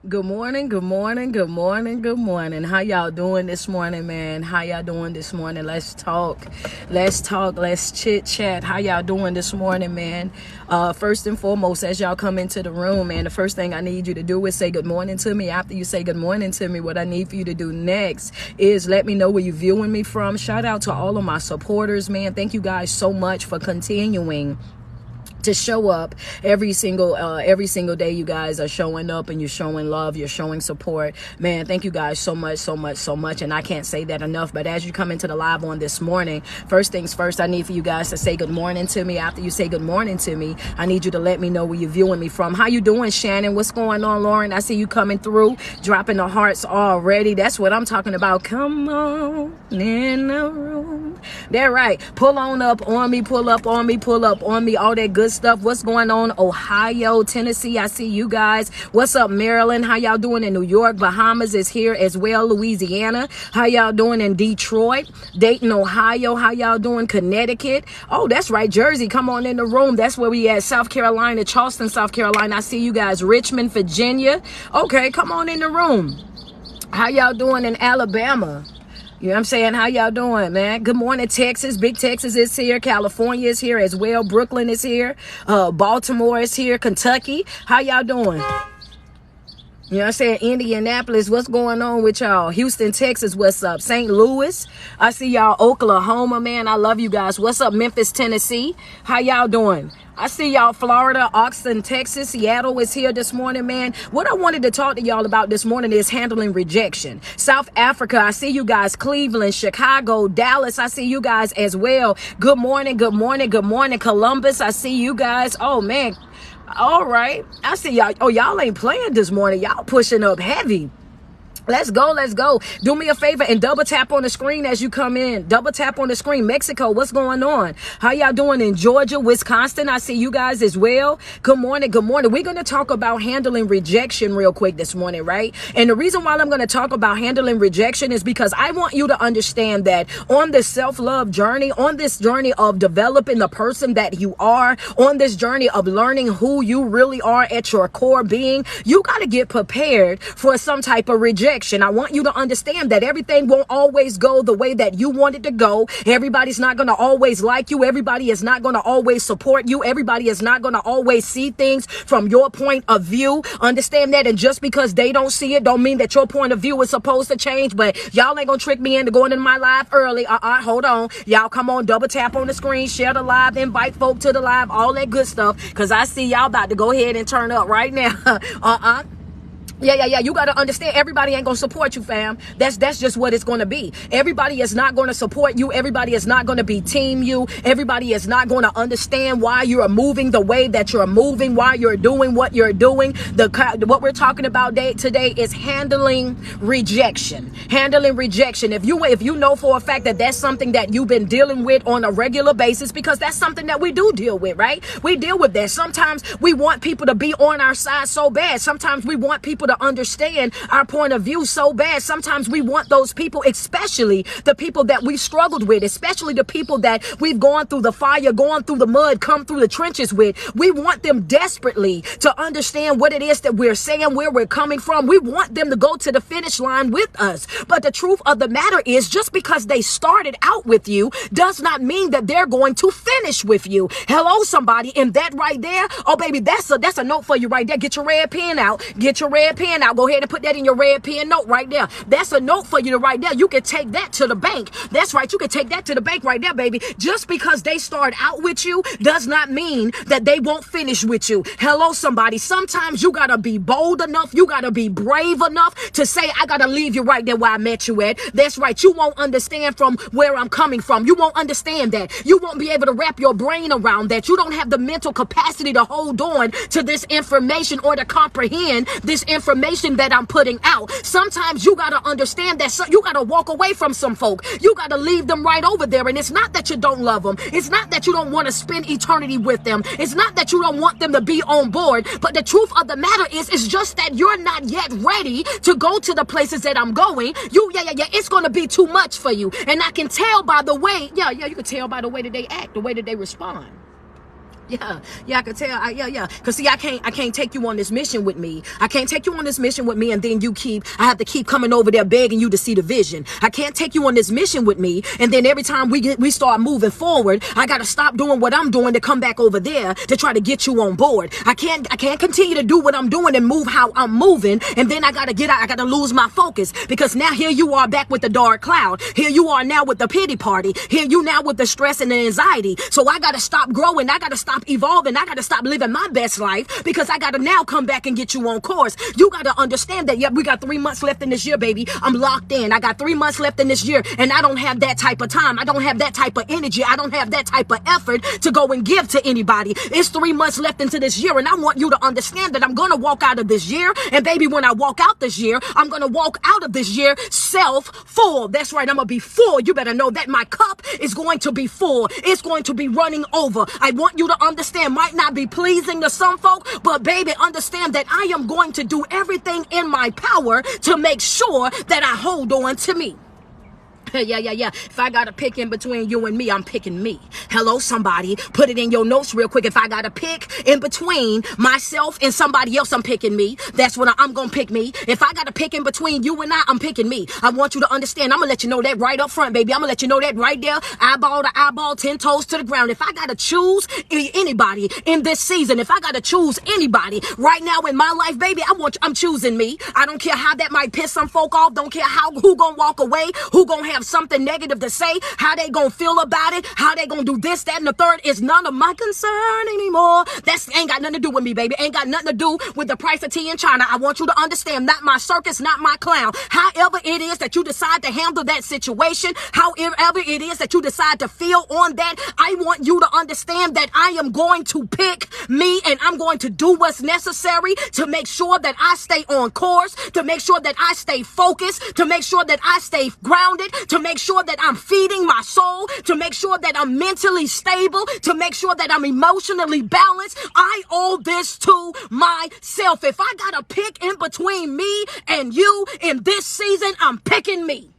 Good morning, good morning, good morning, good morning. How y'all doing this morning, man? How y'all doing this morning? Let's talk, let's chit chat. How y'all doing this morning, man? First and foremost, as y'all come into the room, man, the first thing I need you to do is say good morning to me. After you say good morning to me, what I need for you to do next is let me know where you're viewing me from. Shout out to all of my supporters, man. Thank you guys so much for continuing to show up every single day. You guys are showing up and you're showing love, you're showing support, man. Thank you guys so much, and I can't say that enough. But as you come into the live on this morning, first things first, I need for you guys to say good morning to me. After you say good morning to me, I need you to let me know where you're viewing me from. How you doing, Shannon? What's going on, Lauren? I see you coming through, dropping the hearts already. That's what I'm talking about. Come on in the room. They're right. Pull on up on me, pull up on me, pull up on me, all that good stuff. What's going on, Ohio, Tennessee? I see you guys. What's up, Maryland? How y'all doing in New York? Bahamas is here as well. Louisiana. How y'all doing in Detroit? Dayton, Ohio. How y'all doing? Connecticut. Oh, that's right. Jersey. Come on in the room. That's where we at. South Carolina, Charleston, South Carolina. I see you guys. Richmond, Virginia. Okay, come on in the room. How y'all doing in Alabama? You know what I'm saying? How y'all doing, man? Good morning, Texas. Big Texas is here. California is here as well. Brooklyn is here. Baltimore is here. Kentucky. How y'all doing? You know what I'm saying? Indianapolis, what's going on with y'all? Houston, Texas, what's up? St. Louis, I see y'all. Oklahoma, man, I love you guys. What's up, Memphis, Tennessee? How y'all doing? I see y'all. Florida, Austin, Texas, Seattle is here this morning, man. What I wanted to talk to y'all about this morning is handling rejection. South Africa, I see you guys. Cleveland, Chicago, Dallas, I see you guys as well. Good morning, good morning, good morning. Columbus, I see you guys. Oh, man. All right. I see y'all. Oh, y'all ain't playing this morning. Y'all pushing up heavy. Let's go. Let's go. Do me a favor and double tap on the screen as you come in. Double tap on the screen. Mexico, what's going on? How y'all doing in Georgia, Wisconsin? I see you guys as well. Good morning. Good morning. We're going to talk about handling rejection real quick this morning, right? And the reason why I'm going to talk about handling rejection is because I want you to understand that on this self-love journey, on this journey of developing the person that you are, on this journey of learning who you really are at your core being, you got to get prepared for some type of rejection. I want you to understand that everything won't always go the way that you want it to go. Everybody's not going to always like you. Everybody is not going to always support you. Everybody is not going to always see things from your point of view. Understand that. And just because they don't see it, don't mean that your point of view is supposed to change. But y'all ain't going to trick me into going into my live early. Hold on. Y'all come on, double tap on the screen, share the live, invite folk to the live, all that good stuff. Because I see y'all about to go ahead and turn up right now. Yeah. You got to understand, everybody ain't going to support you, fam. That's just what it's going to be. Everybody is not going to support you. Everybody is not going to be team you. Everybody is not going to understand why you're moving the way that you're moving, why you're doing what you're doing. What we're talking about today is handling rejection. Handling rejection. If you know for a fact that that's something that you've been dealing with on a regular basis, because that's something that we do deal with, right? We deal with that. Sometimes we want people to be on our side so bad. Sometimes we want people to understand our point of view so bad. Sometimes we want those people, especially the people that we struggled with, especially the people that we've gone through the fire, gone through the mud, come through the trenches with. We want them desperately to understand what it is that we're saying, where we're coming from. We want them to go to the finish line with us. But the truth of the matter is, just because they started out with you does not mean that they're going to finish with you. Hello, somebody. And that right there, oh baby, that's a note for you right there. Get your red pen out. Get your red pen out. Go ahead and put that in your red pen note right there. That's a note for you to write there. You can take that to the bank. That's right. You can take that to the bank right there, baby. Just because they start out with you does not mean that they won't finish with you. Hello, somebody. Sometimes you got to be bold enough. You got to be brave enough to say, I got to leave you right there where I met you at. That's right. You won't understand from where I'm coming from. You won't understand that. You won't be able to wrap your brain around that. You don't have the mental capacity to hold on to this information or to comprehend this information that I'm putting out. Sometimes you got to understand that you got to walk away from some folk. You got to leave them right over there. And it's not that you don't love them. It's not that you don't want to spend eternity with them. It's not that you don't want them to be on board. But the truth of the matter is, it's just that you're not yet ready to go to the places that I'm going. It's going to be too much for you. And I can tell by the way, you can tell by the way that they act, the way that they respond. Yeah, I could tell. Yeah. Cause see, I can't take you on this mission with me. I can't take you on this mission with me, and then I have to keep coming over there begging you to see the vision. I can't take you on this mission with me, and then every time we start moving forward, I gotta stop doing what I'm doing to come back over there to try to get you on board. I can't continue to do what I'm doing and move how I'm moving, and then I gotta lose my focus, because now here you are back with the dark cloud. Here you are now with the pity party. Here you now with the stress and the anxiety. So I gotta stop growing. I gotta stop evolving. I gotta stop living my best life, because I gotta now come back and get you on course. You gotta understand that, we got 3 months left in this year, baby. I'm locked in. I got 3 months left in this year, and I don't have that type of time. I don't have that type of energy. I don't have that type of effort to go and give to anybody. It's 3 months left into this year, and I want you to understand that I'm gonna walk out of this year, and baby, when I walk out this year, I'm gonna walk out of this year full. That's right, I'm gonna be full. You better know that my cup is going to be full. It's going to be running over. I want you to understand, might not be pleasing to some folk, but baby, understand that I am going to do everything in my power to make sure that I hold on to me. Yeah. If I gotta pick in between you and me, I'm picking me. Hello, somebody. Put it in your notes real quick. If I gotta pick in between myself and somebody else, I'm picking me. That's what I'm gonna pick me. If I gotta pick in between you and I'm picking me. I want you to understand. I'm gonna let you know that right up front, baby. I'm gonna let you know that right there, eyeball to eyeball, 10 toes to the ground. If I gotta choose anybody in this season, if I gotta choose anybody right now in my life, baby, I'm choosing me. I don't care how that might piss some folk off. Don't care who gonna walk away, who gonna have something negative to say, how they gonna feel about it, how they gonna do this, that, and the third is none of my concern anymore. That ain't got nothing to do with me, baby. Ain't got nothing to do with the price of tea in China. I want you to understand, not my circus, not my clown. However it is that you decide to handle that situation, however it is that you decide to feel on that, I want you to understand that I am going to pick me, and I'm going to do what's necessary to make sure that I stay on course, to make sure that I stay focused, to make sure that I stay grounded, to make sure that I'm feeding my soul, to make sure that I'm mentally stable, to make sure that I'm emotionally balanced. I owe this to myself. If I gotta pick in between me and you in this season, I'm picking me.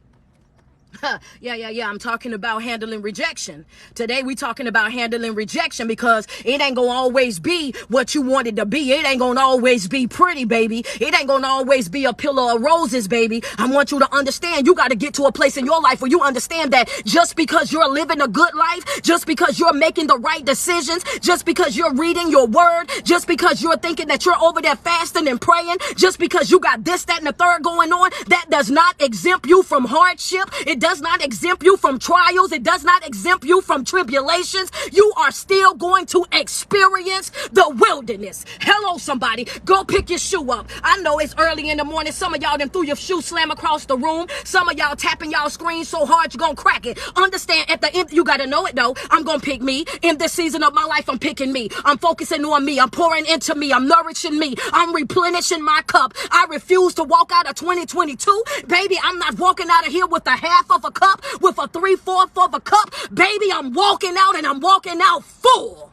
Yeah. I'm talking about handling rejection. Today we talking about handling rejection, because it ain't gonna always be what you want it to be. It ain't gonna always be pretty, baby. It ain't gonna always be a pillar of roses, baby. I want you to understand, you got to get to a place in your life where you understand that just because you're living a good life, just because you're making the right decisions, just because you're reading your word, just because you're thinking that you're over there fasting and praying, just because you got this, that, and the third going on, that does not exempt you from hardship. It does not exempt you from trials. It does not exempt you from tribulations. You are still going to experience the wilderness. Hello, somebody. Go pick your shoe up. I know it's early in the morning. Some of y'all done threw your shoe slam across the room. Some of y'all tapping y'all screen so hard you're gonna crack it. Understand, at the end, you gotta know it though. I'm gonna pick me. In this season of my life, I'm picking me. I'm focusing on me. I'm pouring into me. I'm nourishing me. I'm replenishing my cup. I refuse to walk out of 2022. Baby, I'm not walking out of here with a half of a cup, with a 3/4 of a cup. Baby, I'm walking out, and I'm walking out full.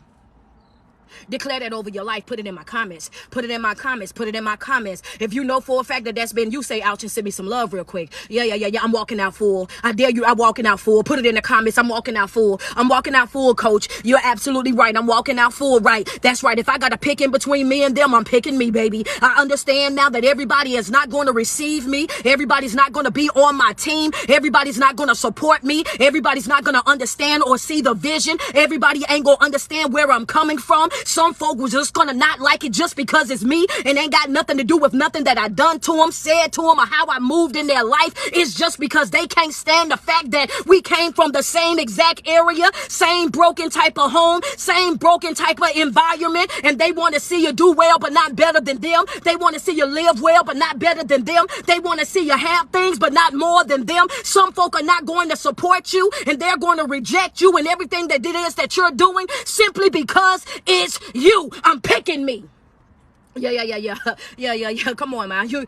Declare that over your life. Put it in my comments. Put it in my comments. Put it in my comments. If you know for a fact that that's been you, say ouch and send me some love real quick. Yeah. I'm walking out full. I dare you. I'm walking out full. Put it in the comments. I'm walking out full. I'm walking out full, coach. You're absolutely right. I'm walking out full. Right. That's right. If I got to pick in between me and them, I'm picking me, baby. I understand now that everybody is not going to receive me. Everybody's not going to be on my team. Everybody's not going to support me. Everybody's not going to understand or see the vision. Everybody ain't going to understand where I'm coming from. Some folk was just gonna not like it just because it's me, and ain't got nothing to do with nothing that I done to them, said to them, or how I moved in their life. It's just because they can't stand the fact that we came from the same exact area, same broken type of home, same broken type of environment, and they want to see you do well but not better than them. They want to see you live well but not better than them. They want to see you have things but not more than them. Some folk are not going to support you, and they're going to reject you and everything that it is that you're doing simply because it's you. I'm picking me. Yeah. Come on, man. You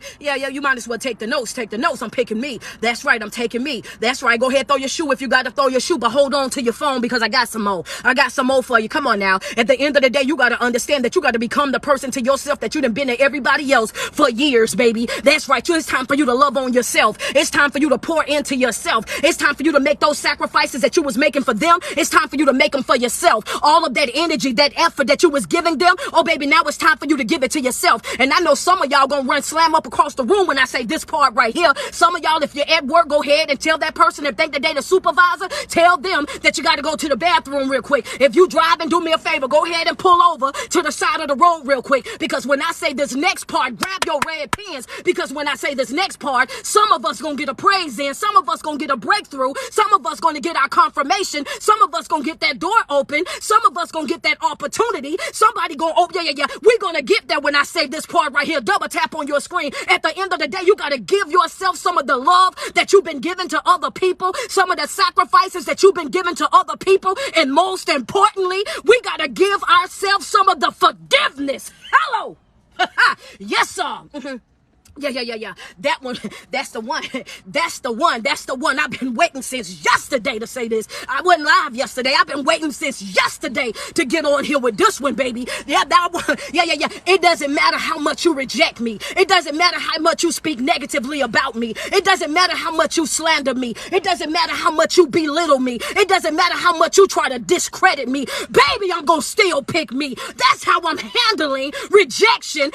might as well take the notes. Take the notes. I'm picking me. That's right. I'm taking me. That's right. Go ahead, throw your shoe if you got to throw your shoe, but hold on to your phone because I got some more. I got some more for you. Come on now. At the end of the day, you got to understand that you got to become the person to yourself that you done been to everybody else for years, baby. That's right. It's time for you to love on yourself. It's time for you to pour into yourself. It's time for you to make those sacrifices that you was making for them. It's time for you to make them for yourself. All of that energy, that effort that you was giving them, oh baby, now it's time for you to give it to yourself. And I know some of y'all gonna run slam up across the room when I say this part right here. Some of y'all, if you're at work, go ahead and tell that person, if they the supervisor, tell them that you got to go to the bathroom real quick. If you driving, do me a favor, go ahead and pull over to the side of the road real quick, because when I say this next part, grab your red pens, because when I say this next part, some of us gonna get a praise in, some of us gonna get a breakthrough, some of us gonna get our confirmation, some of us gonna get that door open, some of us gonna get that opportunity, somebody gonna, oh yeah, we're gonna get there when I say this part right here. Double tap on your screen. At the end of the day, you got to give yourself some of the love that you've been giving to other people, some of the sacrifices that you've been giving to other people, and most importantly, we got to give ourselves some of the forgiveness. Hello. Yes, sir. Yeah. That one, that's the one. That's the one. I've been waiting since yesterday to say this. I wasn't live yesterday. I've been waiting since yesterday to get on here with this one, baby. Yeah. It doesn't matter how much you reject me. It doesn't matter how much you speak negatively about me. It doesn't matter how much you slander me. It doesn't matter how much you belittle me. It doesn't matter how much you try to discredit me. Baby, I'm gonna still pick me. That's how I'm handling rejection.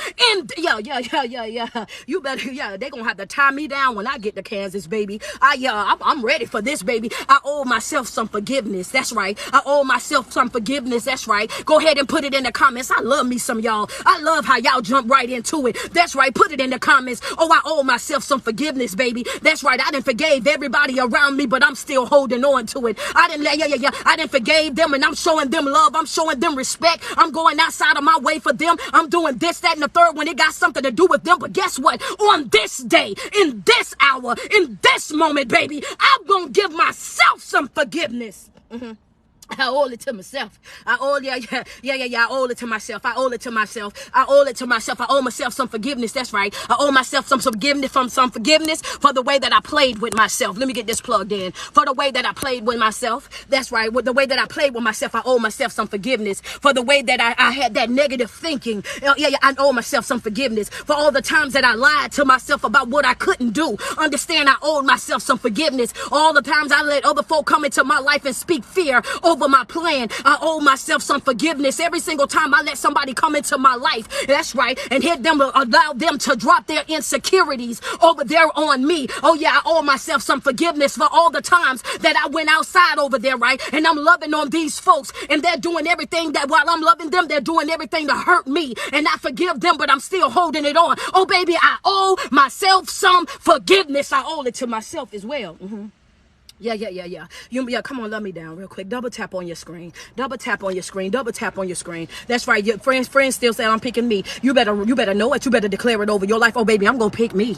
Yeah. You better, they gonna have to tie me down when I get to Kansas, baby. I'm ready for this, baby. I owe myself some forgiveness. That's right. I owe myself some forgiveness. That's right. Go ahead and put it in the comments. I love me some y'all. I love how y'all jump right into it. That's right. Put it in the comments. Oh, I owe myself some forgiveness, baby. That's right. I done forgave everybody around me, but I'm still holding on to it. I done forgave them, and I'm showing them love. I'm showing them respect. I'm going outside of my way for them. I'm doing this, that, and the third when it got something to do with them. But guess what? On this day, in this hour, in this moment, baby, I'm gonna give myself some forgiveness. I owe it to myself. I owe it to myself. I owe it to myself. I owe myself some forgiveness. That's right. I owe myself some forgiveness for the way that I played with myself. Let me get this plugged in. For the way that I played with myself. That's right. With the way that I played with myself, I owe myself some forgiveness. For the way that I had that negative thinking. I owe myself some forgiveness. For all the times that I lied to myself about what I couldn't do. Understand, I owe myself some forgiveness. All the times I let other folk come into my life and speak fear over my plan. I owe myself some forgiveness. Every single time I let somebody come into my life, that's right, and allow them to drop their insecurities over there on me. Oh yeah, I owe myself some forgiveness for all the times that I went outside over there, right, and I'm loving on these folks, and they're doing everything that while I'm loving them, they're doing everything to hurt me, and I forgive them, but I'm still holding it on. Oh baby, I owe myself some forgiveness. I owe it to myself as well. Yeah. Come on, let me down real quick. Double tap on your screen. Double tap on your screen. That's right. Your friends still say I'm picking me. You better know it. You better declare it over your life. Oh baby, I'm gonna pick me.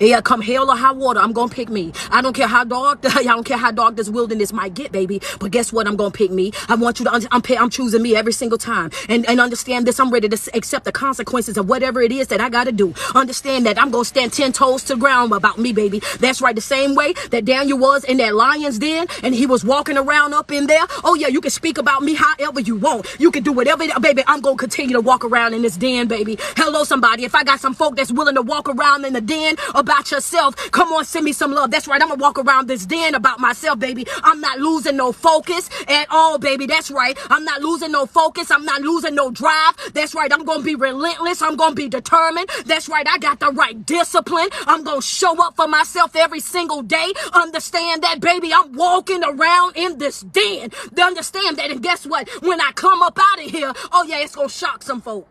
Yeah, come hell or high water, I'm gonna pick me. I don't care how dark this wilderness might get, baby. But guess what? I'm gonna pick me. I want you to I'm choosing me every single time. And understand this. I'm ready to accept the consequences of whatever it is that I gotta do. Understand that I'm gonna stand 10 toes to the ground about me, baby. That's right. The same way that Daniel was in that lion's den and he was walking around up in there. Oh yeah, you can speak about me however you want. You can do whatever, baby. I'm gonna continue to walk around in this den, baby. Hello, somebody. If I got some folk that's willing to walk around in the den about yourself, come on, send me some love. That's right. I'm gonna walk around this den about myself, baby. I'm not losing no focus at all, baby. That's right. I'm not losing no focus. I'm not losing no drive. That's right. I'm gonna be relentless. I'm gonna be determined. That's right. I got the right discipline. I'm gonna show up for myself every single day. Understand that, baby. I'm walking around in this den. They understand that. And guess what? When I come up out of here, oh yeah, it's gonna shock some folk.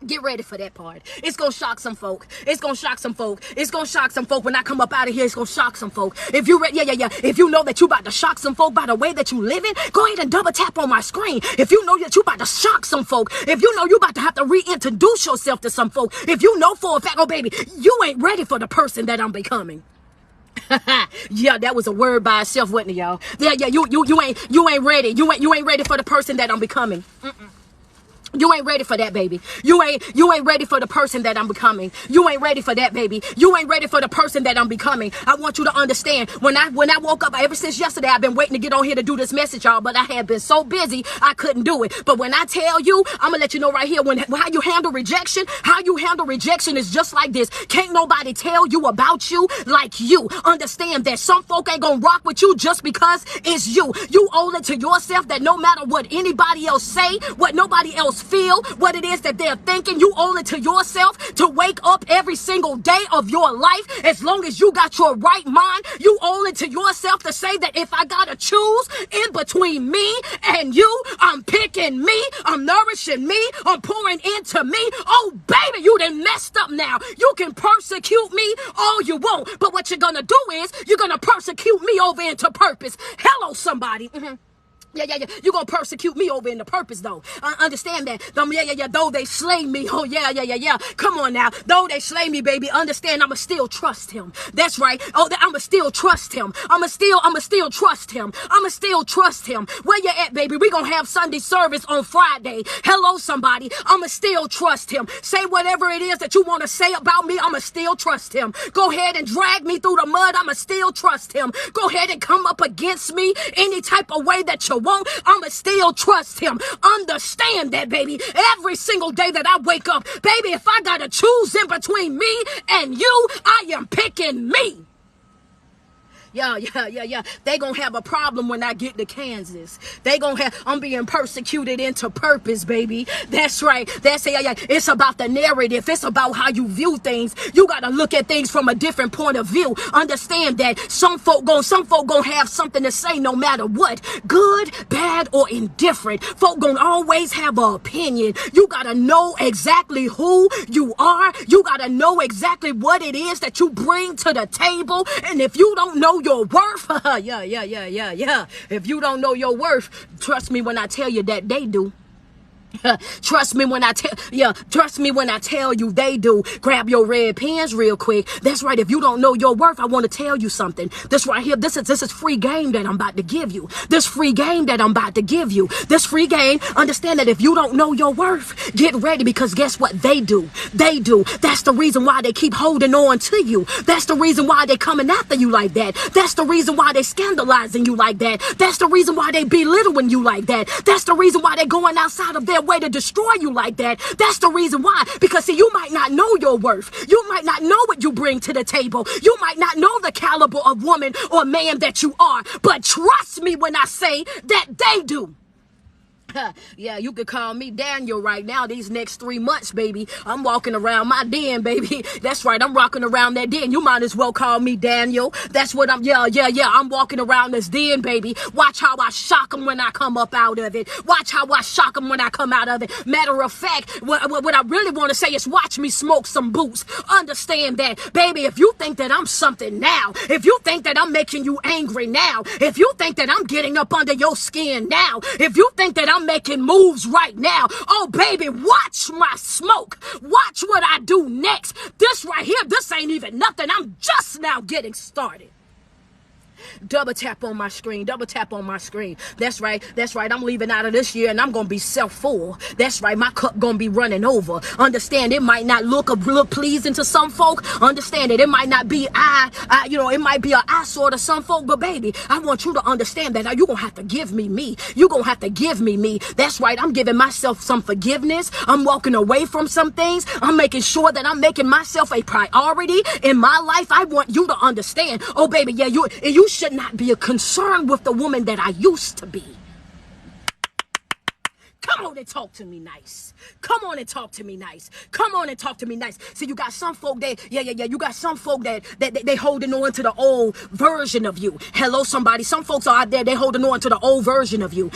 Get ready for that part. It's gonna shock some folk. It's gonna shock some folk. It's gonna shock some folk. When I come up out of here, it's gonna shock some folk. If you If you know that you about to shock some folk by the way that you living, go ahead and double tap on my screen. If you know that you about to shock some folk, if you know you about to have to reintroduce yourself to some folk, if you know for a fact, oh baby, you ain't ready for the person that I'm becoming. Yeah, that was a word by itself, wasn't it, y'all? Yeah, you ain't ready. You ain't ready for the person that I'm becoming. You ain't ready for that, baby. You ain't ready for the person that I'm becoming. You ain't ready for that, baby. You ain't ready for the person that I'm becoming. I want you to understand, when I woke up, ever since yesterday, I've been waiting to get on here to do this message, y'all, but I had been so busy, I couldn't do it. But when I tell you, I'm gonna let you know right here, how you handle rejection is just like this. Can't nobody tell you about you like you. Understand that some folk ain't gonna rock with you just because it's you. You owe it to yourself that no matter what anybody else say, what nobody else feel, what it is that they're thinking, you owe it to yourself to wake up every single day of your life. As long as you got your right mind, you owe it to yourself to say that if I gotta choose in between me and you, I'm picking me, I'm nourishing me, I'm pouring into me. Oh baby, you done messed up now. You can persecute me all you want, but what you're gonna do is you're gonna persecute me over into purpose. Hello somebody. Yeah. You're going to persecute me over in the purpose, though. Understand that. Though they slay me. Oh, yeah. Come on now. Though they slay me, baby, understand I'ma still trust him. That's right. Oh, I'ma still trust him. I'ma still trust him. I'ma still trust him. Where you at, baby? We gonna have Sunday service on Friday. Hello, somebody. I'ma still trust him. Say whatever it is that you want to say about me. I'ma still trust him. Go ahead and drag me through the mud. I'ma still trust him. Go ahead and come up against me any type of way that you won't, I'ma still trust him. Understand that, baby. Every single day that I wake up, baby, if I gotta choose in between me and you, I am picking me. Yeah. They gonna have a problem when I get to Kansas. I'm being persecuted into purpose, baby. That's right. It's about the narrative. It's about how you view things. You gotta look at things from a different point of view. Understand that some folk gonna have something to say no matter what. Good, bad, or indifferent. Folk gonna always have an opinion. You gotta know exactly who you are. You gotta know exactly what it is that you bring to the table. And if you don't know your worth, yeah. If you don't know your worth, trust me when I tell you that they do. Trust me when I tell you they do. Grab your red pens real quick. That's right. If you don't know your worth, I want to tell you something. This right here, this is free game that I'm about to give you. This free game, understand that if you don't know your worth, get ready, because guess what? They do. That's the reason why they keep holding on to you. That's the reason why they coming after you like that. That's the reason why they scandalizing you like that. That's the reason why they belittling you like that. That's the reason why they going outside of their way to destroy you like that. That's the reason why. Because see, you might not know your worth. You might not know what you bring to the table. You might not know the caliber of woman or man that you are. But trust me when I say that they do. Yeah, you could call me Daniel right now. These next 3 months, baby, I'm walking around my den, baby. That's right, I'm rocking around that den. You might as well call me Daniel. That's what I'm, yeah. I'm walking around this den, baby. Watch how I shock them when I come up out of it. Watch how I shock them when I come out of it. Matter of fact, what I really want to say is watch me smoke some boots. Understand that, baby, if you think that I'm something now, if you think that I'm making you angry now, if you think that I'm getting up under your skin now, if you think that I'm making moves right now, oh baby, watch my smoke. Watch what I do next. This right here, this ain't even nothing. I'm just now getting started. Double tap on my screen. That's right. I'm leaving out of this year and I'm gonna be self-full. That's right, my cup gonna be running over. Understand, it might not look pleasing to some folk. Understand it might not be it might be an eyesore to some folk, but baby, I want you to understand that you're gonna have to give me me. You're gonna have to give me me. That's right, I'm giving myself some forgiveness. I'm walking away from some things. I'm making sure that I'm making myself a priority in my life. I want you to understand, oh baby, yeah, you should not be concerned with the woman that I used to be. Come on and talk to me nice. See, you got some folk that, you got some folk that they holding on to the old version of you. Hello, somebody. Some folks are out there, they holding on to the old version of you.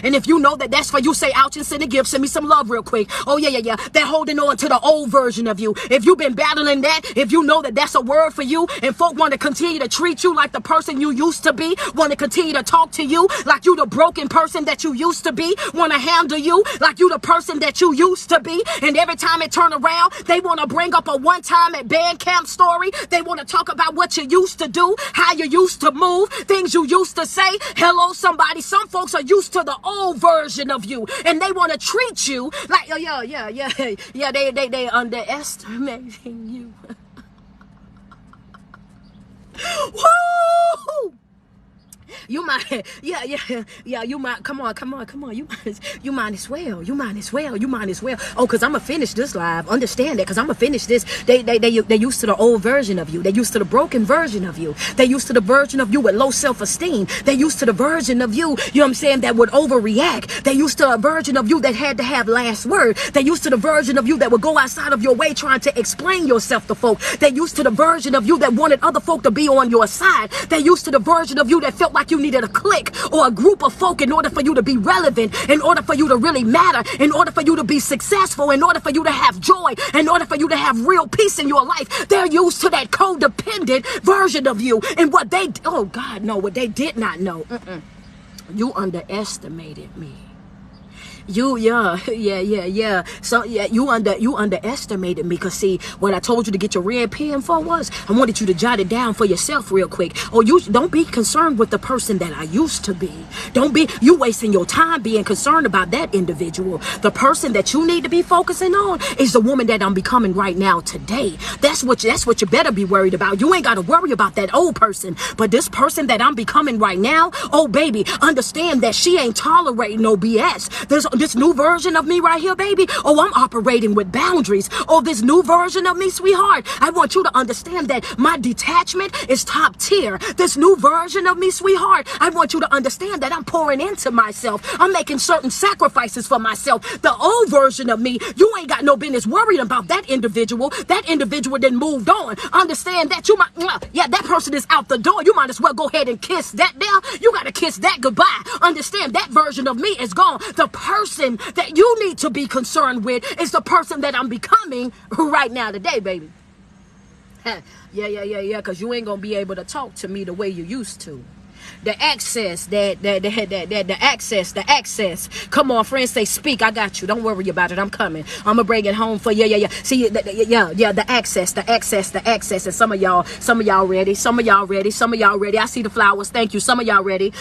And if you know that that's for you, say ouch and send a gift. Send me some love real quick. Oh, yeah. They're holding on to the old version of you. If you've been battling that, if you know that that's a word for you, and folk want to continue to treat you like the person you used to be, want to continue to talk to you like you the broken person that you used to be want to handle you like you the person that you used to be. And every time it turn around, they want to bring up a one time at band camp story. They want to talk about what you used to do, how you used to move, things you used to say. Hello, somebody. Some folks are used to the old version of you, and they want to treat you like, they underestimating you. Woo! You might, you might, come on. You might as well. Oh, because I'm going to finish this live. Understand that, because I'm going to finish this. They used to the old version of you. They used to the broken version of you. They used to the version of you with low self-esteem. They used to the version of you, you know what I'm saying, that would overreact. They used to a version of you that had to have last word. They used to the version of you that would go outside of your way trying to explain yourself to folk. They used to the version of you that wanted other folk to be on your side. They used to the version of you that felt like you needed a clique or a group of folk in order for you to be relevant, in order for you to really matter, in order for you to be successful, in order for you to have joy, in order for you to have real peace in your life. They're used to that codependent version of you. And what they, oh God, no, what they did not know. You underestimated me. So you underestimated me, because see, what I told you to get your red pen for was, I wanted you to jot it down for yourself real quick. Or you don't be concerned with the person that I used to be. Don't be you wasting your time being concerned about that individual. The person that you need to be focusing on is the woman that I'm becoming right now today. That's what you better be worried about. You ain't got to worry about that old person, but this person that I'm becoming right now, oh baby, understand that she ain't tolerating no BS. There's this new version of me right here, baby. Oh, I'm operating with boundaries. Oh, this new version of me, sweetheart, I want you to understand that my detachment is top tier. This new version of me, sweetheart, I want you to understand that I'm pouring into myself. I'm making certain sacrifices for myself. The old version of me, you ain't got no business worrying about that individual. That individual then moved on. Understand that you might, that person is out the door. You might as well go ahead and kiss that down. You got to kiss that goodbye. Understand that version of me is gone. The person that you need to be concerned with is the person that I'm becoming right now today, baby. Because you ain't gonna be able to talk to me the way you used to. The access. Come on, friends, say speak. I got you. Don't worry about it. I'm coming. I'm gonna bring it home for you. See, the access. And some of y'all ready. Some of y'all ready. I see the flowers. Thank you. Some of y'all ready.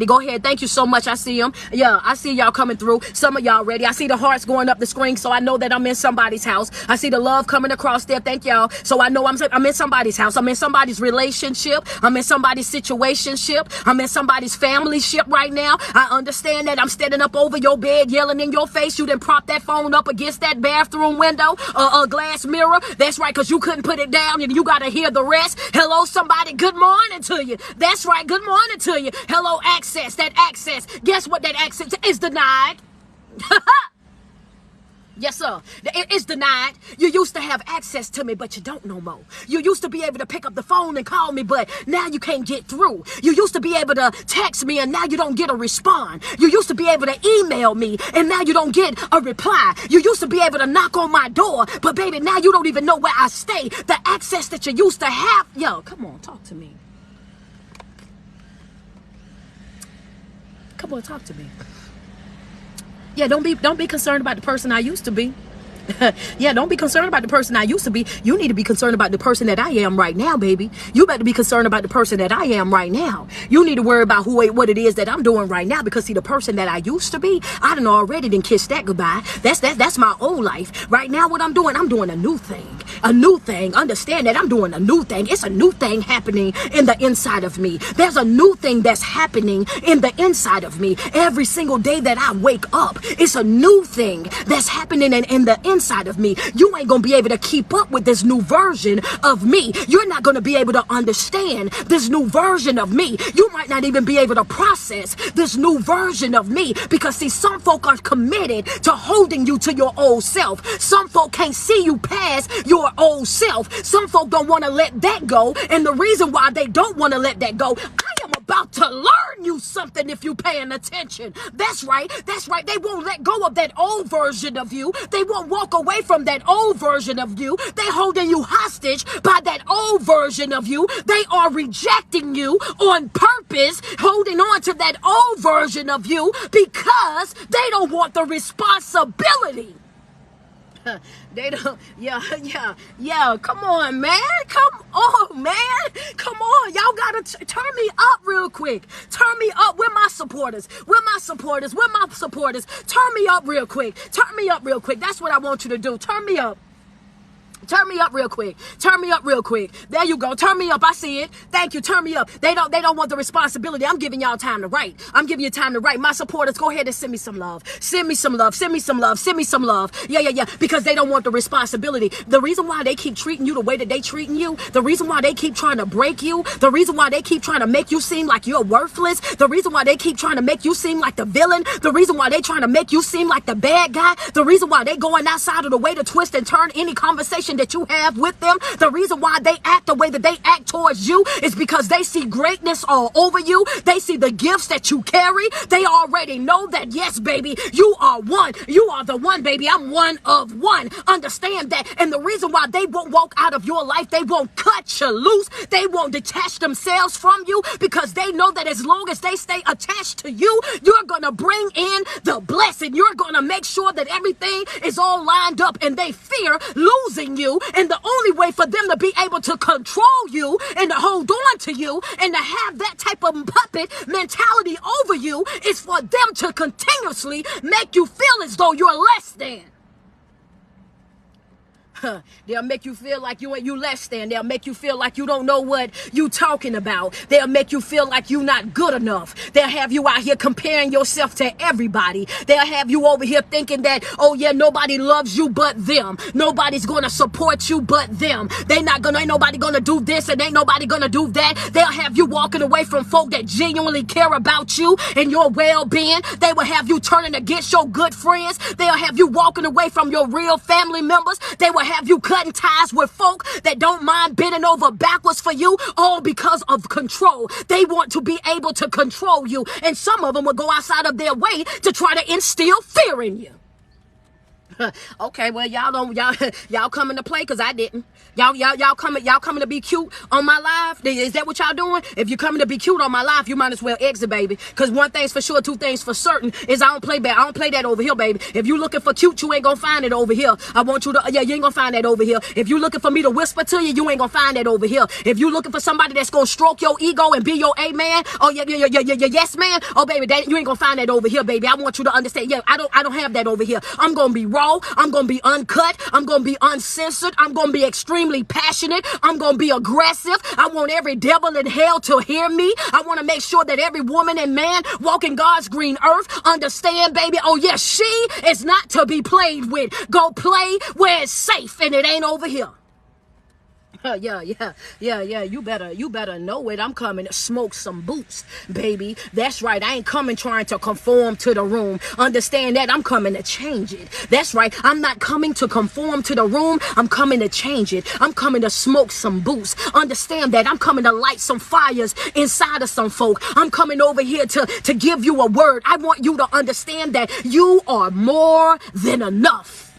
Go ahead. Thank you so much. I see them. Yeah, I see y'all coming through. Some of y'all ready. I see the hearts going up the screen, so I know that I'm in somebody's house. I see the love coming across there. Thank y'all. So I know I'm in somebody's house. I'm in somebody's relationship. I'm in somebody's situationship. I'm in somebody's family ship right now. I understand that. I'm standing up over your bed, yelling in your face. You done prop that phone up against that bathroom window, a glass mirror. That's right, because you couldn't put it down and you got to hear the rest. Hello, somebody. Good morning to you. That's right. Good morning to you. Hello, access. That access. Guess what? That access is denied. Yes, sir. It is denied. You used to have access to me, but you don't no more. You used to be able to pick up the phone and call me, but now you can't get through. You used to be able to text me, and now you don't get a response. You used to be able to email me, and now you don't get a reply. You used to be able to knock on my door, but baby, now you don't even know where I stay. The access that you used to have. Yo, come on, talk to me. Come on, talk to me. Yeah, don't be concerned about the person I used to be. Yeah, don't be concerned about the person I used to be. You need to be concerned about the person that I am right now, baby. You better be concerned about the person that I am right now. You need to worry about what it is that I'm doing right now, because see, the person that I used to be, I done already done kissed that goodbye. That's my old life. Right now, what I'm doing a new thing. A new thing. Understand that I'm doing a new thing. It's a new thing happening in the inside of me. There's a new thing that's happening in the inside of me. Every single day that I wake up, it's a new thing that's happening in the inside of me. You ain't gonna be able to keep up with this new version of me. You're not gonna be able to understand this new version of me. You might not even be able to process this new version of me, because see, some folk are committed to holding you to your old self. Some folk can't see you past your old self. Some folk don't want to let that go, and the reason why they don't want to let that go, I am a about to learn you something if you paying attention. That's right. That's right. They won't let go of that old version of you. They won't walk away from that old version of you. They holding you hostage by that old version of you. They are rejecting you on purpose, holding on to that old version of you because they don't want the responsibility. They don't, yeah. Come on, man. Come on, man. Come on. Y'all gotta turn me up real quick. Turn me up with my supporters. With my supporters. With my supporters. Turn me up real quick. Turn me up real quick. That's what I want you to do. Turn me up. Turn me up real quick. Turn me up real quick. There you go. Turn me up. I see it. Thank you. Turn me up. They don't want the responsibility. I'm giving y'all time to write. I'm giving you time to write. My supporters, go ahead and send me some love. Send me some love. Send me some love. Send me some love. Yeah. Because they don't want the responsibility. The reason why they keep treating you the way that they treating you, the reason why they keep trying to break you, the reason why they keep trying to make you seem like you're worthless, the reason why they keep trying to make you seem like the villain, the reason why they trying to make you seem like the bad guy, the reason why they going outside of the way to twist and turn any conversation that you have with them, the reason why they act the way that they act towards you is because they see greatness all over you. They see the gifts that you carry. They already know that, yes, baby, you are one. You are the one, baby. I'm one of one. Understand that. And the reason why they won't walk out of your life, they won't cut you loose, they won't detach themselves from you, because they know that as long as they stay attached to you, you're going to bring in the blessing. You're going to make sure that everything is all lined up, and they fear losing you. And the only way for them to be able to control you and to hold on to you and to have that type of puppet mentality over you is for them to continuously make you feel as though you're less than. They'll make you feel like you less than. They'll make you feel like you don't know what you talking about. They'll make you feel like you're not good enough. They'll have you out here comparing yourself to everybody. They'll have you over here thinking that, oh yeah, nobody loves you but them. Nobody's gonna support you but them. Ain't nobody gonna do this and ain't nobody gonna do that. They'll have you walking away from folk that genuinely care about you and your well-being. They will have you turning against your good friends. They'll have you walking away from your real family members. They will have you cutting ties with folk that don't mind bending over backwards for you, all because of control. They want to be able to control you, and some of them will go outside of their way to try to instill fear in you. Okay, well, y'all coming to play because I didn't. Y'all coming to be cute on my live? Is that what y'all doing? If you're coming to be cute on my live, you might as well exit, baby. Because one thing's for sure, two things for certain is I don't play that over here, baby. If you looking for cute, you ain't gonna find it over here. I want you to, you ain't gonna find that over here. If you looking for me to whisper to you, you ain't gonna find that over here. If you looking for somebody that's gonna stroke your ego and be your amen, oh yeah, yes man, oh baby, you ain't gonna find that over here, baby. I want you to understand. Yeah, I don't have that over here. I'm gonna be raw. I'm gonna be uncut. I'm gonna be uncensored. I'm gonna be extremely passionate. I'm gonna be aggressive. I want every devil in hell to hear me. I want to make sure that every woman and man walking God's green earth understand, baby, oh yes, she is not to be played with. Go play where it's safe, and it ain't over here. Yeah. You better know it. I'm coming to smoke some boots, baby. That's right. I ain't coming trying to conform to the room. Understand that. I'm coming to change it. That's right. I'm not coming to conform to the room. I'm coming to change it. I'm coming to smoke some boots. Understand that. I'm coming to light some fires inside of some folk. I'm coming over here to give you a word. I want you to understand that you are more than enough.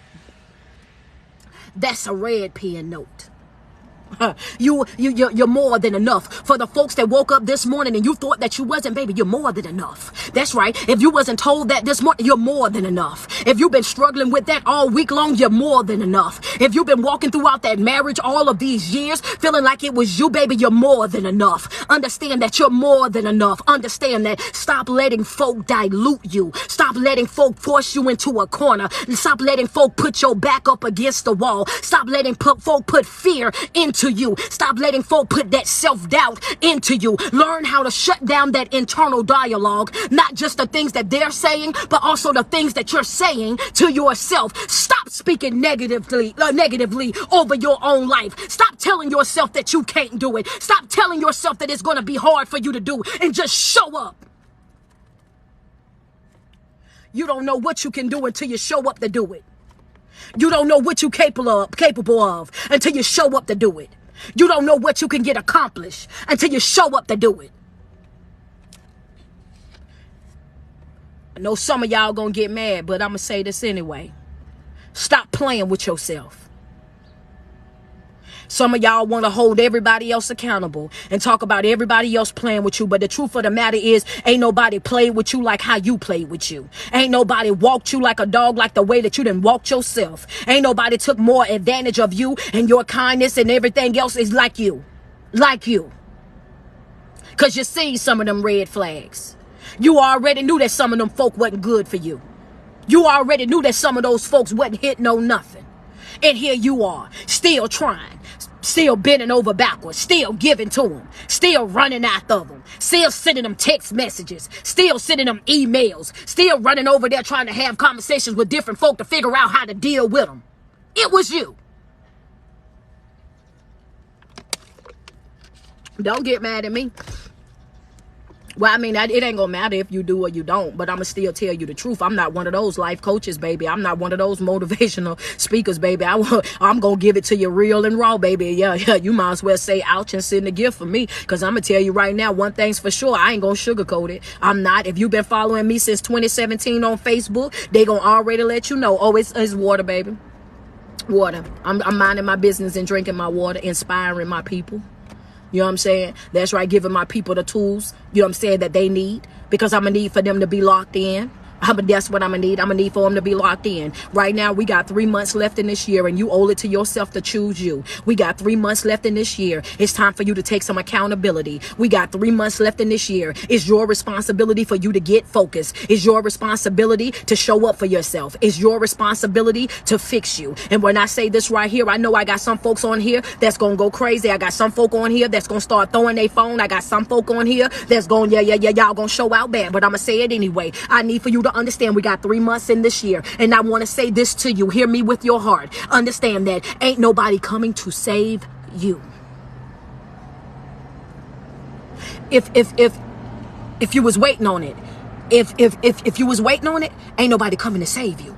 That's a red pen note. You're more than enough. For the folks that woke up this morning and you thought that you wasn't, baby, you're more than enough. That's right. If you wasn't told that this morning, you're more than enough. If you've been struggling with that all week long, you're more than enough. If you've been walking throughout that marriage all of these years feeling like it was you, baby, you're more than enough. Understand that you're more than enough. Understand that. Stop letting folk dilute you. Stop letting folk force you into a corner. Stop letting folk put your back up against the wall. Stop letting folk put fear into you. Stop letting folk put that self-doubt into you. Learn how to shut down that internal dialogue, not just the things that they're saying, but also the things that you're saying to yourself. Stop speaking negatively over your own life. Stop telling yourself that you can't do it. Stop telling yourself that it's going to be hard for you to do, and just show up. You don't know what you can do until you show up to do it. You don't know what you're capable of until you show up to do it. You don't know what you can get accomplished until you show up to do it. I know some of y'all gonna get mad, but I'm gonna say this anyway. Stop playing with yourself. Some of y'all want to hold everybody else accountable and talk about everybody else playing with you. But the truth of the matter is, ain't nobody played with you like how you played with you. Ain't nobody walked you like a dog like the way that you done walked yourself. Ain't nobody took more advantage of you and your kindness and everything else is like you. Like you. Because you see some of them red flags. You already knew that some of them folk wasn't good for you. You already knew that some of those folks wasn't hitting on nothing. And here you are, still trying, still bending over backwards, still giving to them, still running after them, still sending them text messages, still sending them emails, still running over there trying to have conversations with different folk to figure out how to deal with them. It was you. Don't get mad at me. Well, I mean, it ain't gonna matter if you do or you don't, but I'm gonna still tell you the truth. I'm not one of those life coaches, baby. I'm not one of those motivational speakers, baby. I'm gonna give it to you real and raw, baby. Yeah, you might as well say ouch and send a gift for me, because I'm gonna tell you right now, one thing's for sure, I ain't gonna sugarcoat it. I'm not. If you've been following me since 2017 on Facebook, they gonna already let you know, oh, it's water, baby. Water. I'm minding my business and drinking my water, inspiring my people. You know what I'm saying? That's right, giving my people the tools, you know what I'm saying, that they need. Because I'm going to need for them to be locked in. That's what I'm going to need. I'm going to need for them to be locked in. Right now, we got 3 months left in this year, and you owe it to yourself to choose you. We got 3 months left in this year. It's time for you to take some accountability. We got 3 months left in this year. It's your responsibility for you to get focused. It's your responsibility to show up for yourself. It's your responsibility to fix you. And when I say this right here, I know I got some folks on here that's going to go crazy. I got some folk on here that's going to start throwing their phone. I got some folk on here that's going, yeah, y'all going to show out bad. But I'm going to say it anyway. I need for you to understand we got 3 months in this year, and I want to say this to you. Hear me with your heart. Understand that ain't nobody coming to save you. If you was waiting on it, if you was waiting on it, ain't nobody coming to save you.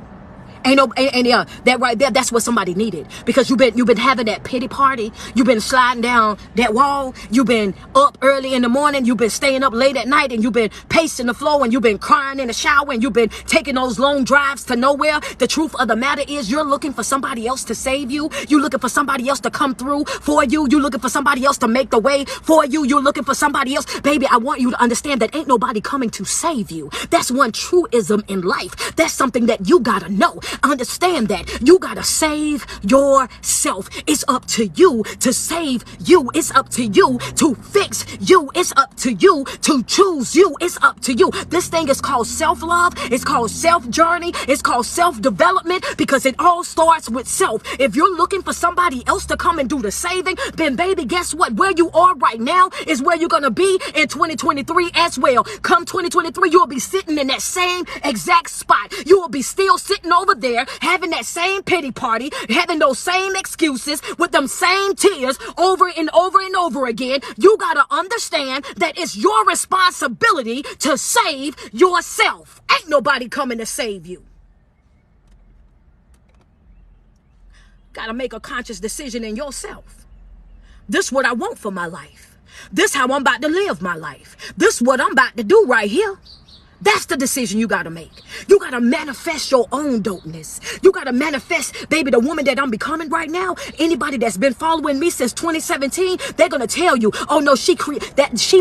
That right there, that's what somebody needed, because you've been having that pity party. You've been sliding down that wall. You've been up early in the morning. You've been staying up late at night, and you've been pacing the floor, and you've been crying in the shower, and you've been taking those long drives to nowhere. The truth of the matter is, you're looking for somebody else to save you. You're looking for somebody else to come through for you. You're looking for somebody else to make the way for you. You're looking for somebody else. Baby, I want you to understand that ain't nobody coming to save you. That's one truism in life. That's something that you gotta know. Understand that you gotta save yourself. It's up to you to save you. It's up to you to fix you. It's up to you to choose you. It's up to you. This thing is called self-love. It's called self-journey. It's called self-development, because it all starts with self. If you're looking for somebody else to come and do the saving, then baby, guess what? Where you are right now is where you're gonna be in 2023 as well. Come 2023, you'll be sitting in that same exact spot. You will be still sitting over there, having that same pity party, having those same excuses with them same tears over and over and over again. You got to understand that it's your responsibility to save yourself. Ain't nobody coming to save you. Got to make a conscious decision in yourself. This is what I want for my life. This is how I'm about to live my life. This is what I'm about to do right here. That's the decision you got to make. You got to manifest your own dopeness. You got to manifest, baby, the woman that I'm becoming right now. Anybody that's been following me since 2017, they're going to tell you, oh no, she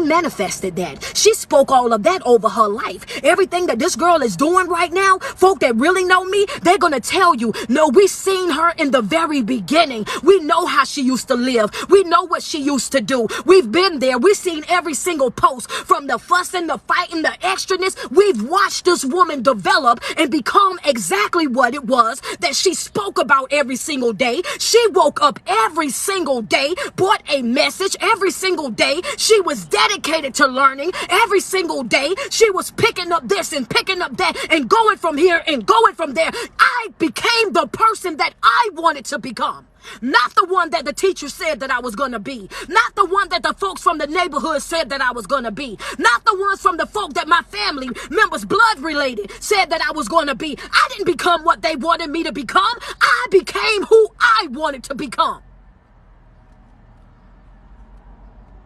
manifested that. She spoke all of that over her life. Everything that this girl is doing right now, folk that really know me, they're going to tell you, no, we seen her in the very beginning. We know how she used to live. We know what she used to do. We've been there. We've seen every single post, from the fussing, the fighting, the extraness. We've watched this woman develop and become exactly what it was that she spoke about every single day. She woke up every single day, brought a message every single day. She was dedicated to learning every single day. She was picking up this and picking up that and going from here and going from there. I became the person that I wanted to become. Not the one that the teacher said that I was going to be. Not the one that the folks from the neighborhood said that I was going to be. Not the ones from the folk that my family members, blood related, said that I was going to be. I didn't become what they wanted me to become. I became who I wanted to become.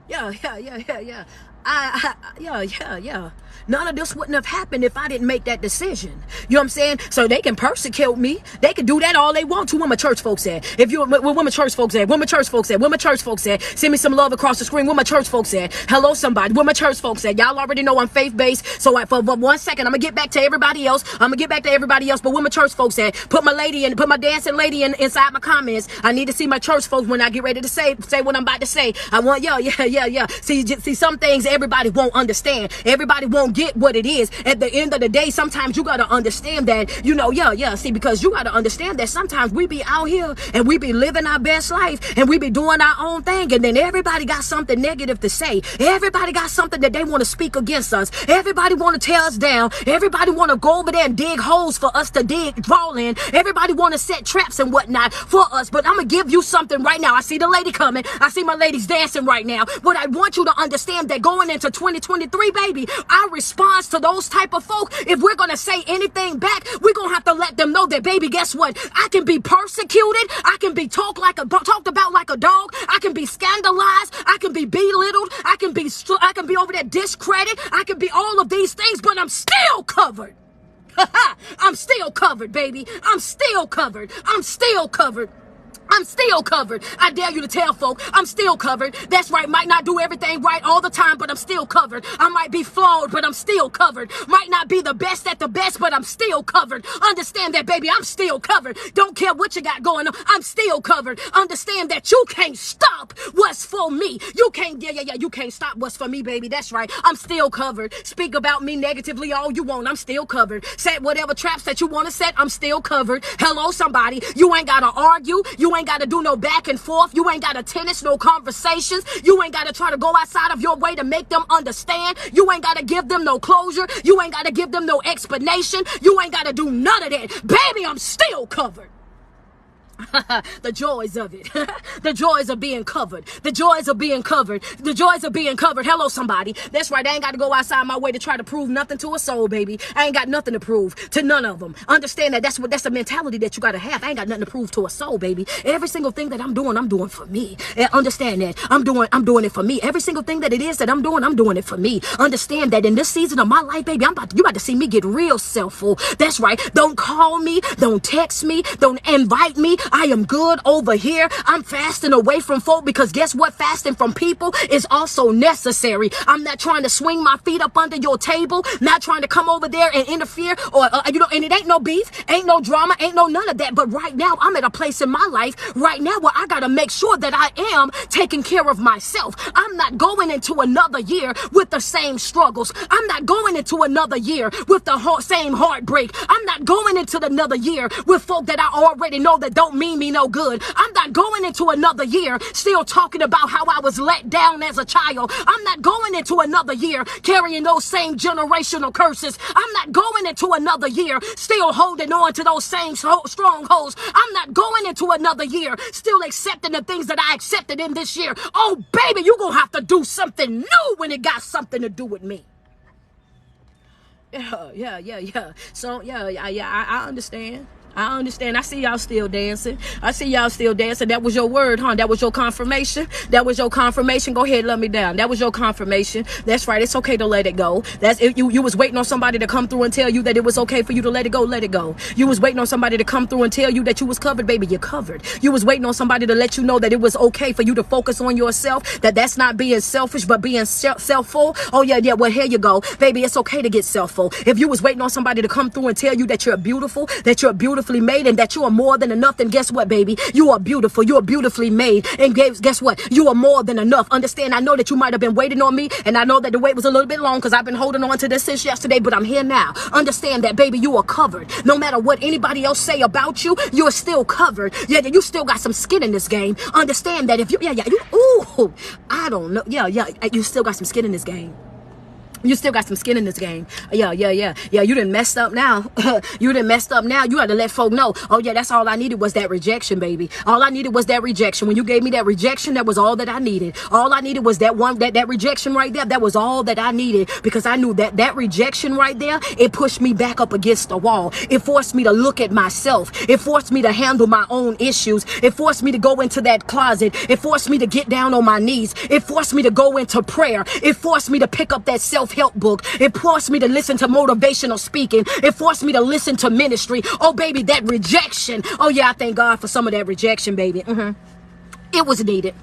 Yeah. Yeah. None of this wouldn't have happened if I didn't make that decision. You know what I'm saying? So they can persecute me. They can do that all they want to. Where my church folks at? If you, where my church folks at? Where my church folks at? Where my church folks at? Send me some love across the screen. Where my church folks at? Hello, somebody. Where my church folks at? Y'all already know I'm faith-based. So for 1 second, I'm gonna get back to everybody else. But where my church folks at? Put my dancing lady inside my comments. I need to see my church folks when I get ready to say what I'm about to say. I want, yeah. See, some things everybody won't understand. Everybody won't get what it is. At the end of the day, sometimes you gotta understand that, see, because you gotta understand that sometimes we be out here and we be living our best life and we be doing our own thing, and then everybody got something negative to say. Everybody got something that they want to speak against us. Everybody want to tear us down. Everybody want to go over there and dig holes for us to fall in. Everybody want to set traps and whatnot for us. But I'm gonna give you something right now. I see the lady coming. I see my ladies dancing right now. But I want you to understand that going into 2023, baby, our response to those type of folk, if we're gonna say anything back, we're gonna have to let them know that, baby, guess what? I can be persecuted. I can be talked about like a dog. I can be scandalized. I can be belittled. I can be over there discredited. I can be all of these things, but I'm still covered. I'm still covered, baby. I'm still covered. I'm still covered. I'm still covered. I dare you to tell folk, I'm still covered. That's right. Might not do everything right all the time, but I'm still covered. I might be flawed, but I'm still covered. Might not be the best at the best, but I'm still covered. Understand that, baby. I'm still covered. Don't care what you got going on. I'm still covered. Understand that you can't stop what's for me. You can't, you can't stop what's for me, baby. That's right. I'm still covered. Speak about me negatively all you want. I'm still covered. Set whatever traps that you want to set. I'm still covered. Hello, somebody. You ain't got to argue. You ain't got to do no back and forth. You ain't got to tennis no conversations. You ain't got to try to go outside of your way to make them understand. You ain't got to give them no closure. You ain't got to give them no explanation. You ain't got to do none of that. Baby, I'm still covered. The joys of it. The joys of being covered. The joys of being covered. The joys of being covered. Hello, somebody. That's right. I ain't got to go outside my way to try to prove nothing to a soul, baby. I ain't got nothing to prove to none of them. Understand that. That's the mentality that you got to have. I ain't got nothing to prove to a soul, baby. Every single thing that I'm doing for me. And understand that. I'm doing it for me. Every single thing that it is that I'm doing it for me. Understand that in this season of my life, baby, you about to see me get real selfful. That's right. Don't call me. Don't text me. Don't invite me. I am good over here. I'm fasting away from folk because guess what? Fasting from people is also necessary. I'm not trying to swing my feet up under your table, not trying to come over there and interfere or, and it ain't no beef, ain't no drama, ain't no none of that. But right now, I'm at a place in my life right now where I got to make sure that I am taking care of myself. I'm not going into another year with the same struggles. I'm not going into another year with the same heartbreak. I'm not going into another year with folk that I already know that don't mean me no good. I'm not going into another year still talking about how I was let down as a child. I'm not going into another year carrying those same generational curses. I'm not going into another year still holding on to those same strongholds. I'm not going into another year still accepting the things that I accepted in this year. Oh, baby, you're going to have to do something new when it got something to do with me. Yeah. So, I understand. I understand. I see y'all still dancing. That was your word, huh? That was your confirmation. Go ahead, let me down. That was your confirmation. That's right. It's okay to let it go. That's if you was waiting on somebody to come through and tell you that it was okay for you to let it go. Let it go. You was waiting on somebody to come through and tell you that you was covered, baby. You're covered. You was waiting on somebody to let you know that it was okay for you to focus on yourself. That's not being selfish, but being selfful. Oh yeah. Well, here you go, baby. It's okay to get selfful. If you was waiting on somebody to come through and tell you that you're beautiful, beautifully made, and that you are more than enough, then guess what, baby? You are beautiful. You are beautifully made, and guess what? You are more than enough. Understand, I know that you might have been waiting on me, and I know that the wait was a little bit long because I've been holding on to this since yesterday, but I'm here now. Understand that, baby, you are covered. No matter what anybody else say about you, you're still covered. Yeah, you still got some skin in this game. Understand that if you, I don't know. Yeah, you still got some skin in this game. You still got some skin in this game. Yeah. You done messed up now. You done messed up now. You got to let folk know. Oh yeah, that's all I needed was that rejection, baby. All I needed was that rejection. When you gave me that rejection, that was all that I needed. All I needed was that rejection right there. That was all that I needed, because I knew that rejection right there, it pushed me back up against the wall. It forced me to look at myself. It forced me to handle my own issues. It forced me to go into that closet. It forced me to get down on my knees. It forced me to go into prayer. It forced me to pick up that self-help book. It forced me to listen to motivational speaking. It forced me to listen to ministry. Oh baby, that rejection. Oh yeah, I thank God for some of that rejection, baby. It was needed.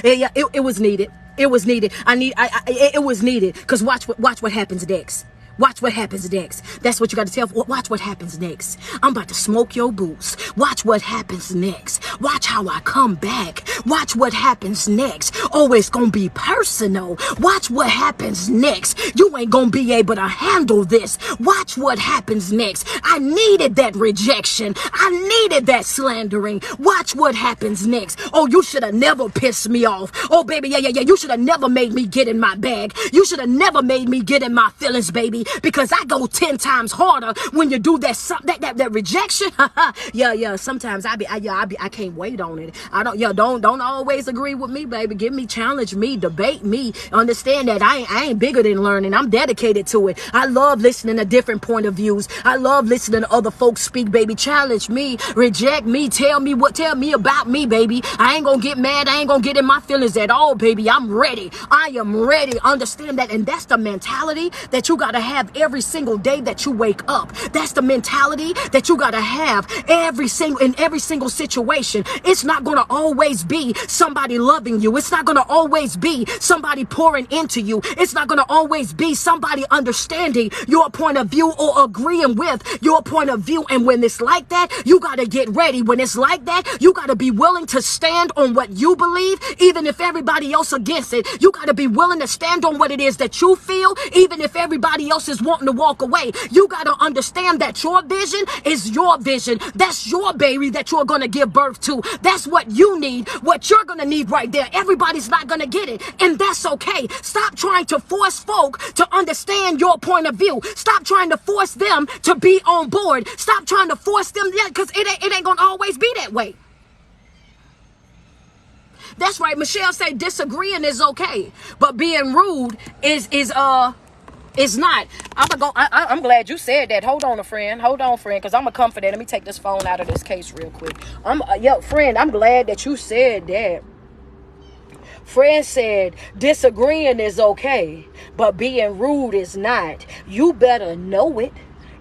It was needed. It was needed. It was needed. Because watch what happens next. Watch what happens next. That's what you got to tell. Watch what happens next. I'm about to smoke your boots. Watch what happens next. Watch how I come back. Watch what happens next. Oh, it's going to be personal. Watch what happens next. You ain't going to be able to handle this. Watch what happens next. I needed that rejection. I needed that slandering. Watch what happens next. Oh, you should have never pissed me off. Oh, baby, yeah. You should have never made me get in my bag. You should have never made me get in my feelings, baby. Because I go 10 times harder when you do that rejection. Yeah. Sometimes I can't wait on it. Don't always agree with me, baby. Give me, challenge me, debate me. Understand that I ain't bigger than learning. I'm dedicated to it. I love listening to different point of views. I love listening to other folks speak, baby. Challenge me, reject me, tell me about me, baby. I ain't gonna get mad. I ain't gonna get in my feelings at all, baby. I'm ready. I am ready. Understand that, and that's the mentality that you gotta have every single day that you wake up. That's the mentality that you gotta have in every single situation. It's not gonna always be somebody loving you. It's not gonna always be somebody pouring into you. It's not gonna always be somebody understanding your point of view or agreeing with your point of view. And when it's like that, you gotta get ready. When it's like that, you gotta be willing to stand on what you believe, even if everybody else against it. You gotta be willing to stand on what it is that you feel, even if everybody else is wanting to walk away. You got to understand that your vision is your vision. That's your baby that you're going to give birth to. That's what you need, what you're going to need right there. Everybody's not going to get it, and that's okay. Stop trying to force folk to understand your point of view. Stop trying to force them to be on board. Stop trying to force them, because it ain't going to always be that way. That's right. Michelle say disagreeing is okay, but being rude is not. I'm glad you said that. Hold on, friend, because I'm a confident. Let me take this phone out of this case real quick. Friend, I'm glad that you said that. Friend said disagreeing is okay, but being rude is not. You better know it.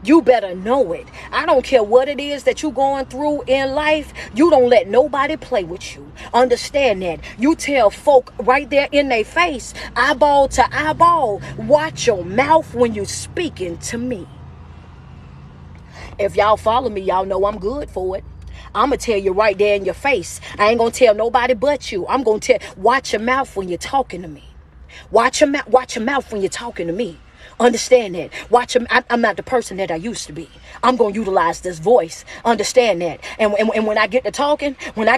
You better know it. I don't care what it is that you're going through in life. You don't let nobody play with you. Understand that. You tell folk right there in their face, eyeball to eyeball, watch your mouth when you're speaking to me. If y'all follow me, y'all know I'm good for it. I'm going to tell you right there in your face. I ain't going to tell nobody but you. I'm going to tell, watch your mouth when you're talking to me. Watch your mouth when you're talking to me. Understand that. Watch him. I'm not the person that I used to be. I'm going to utilize this voice. Understand that. And when I get to talking, and I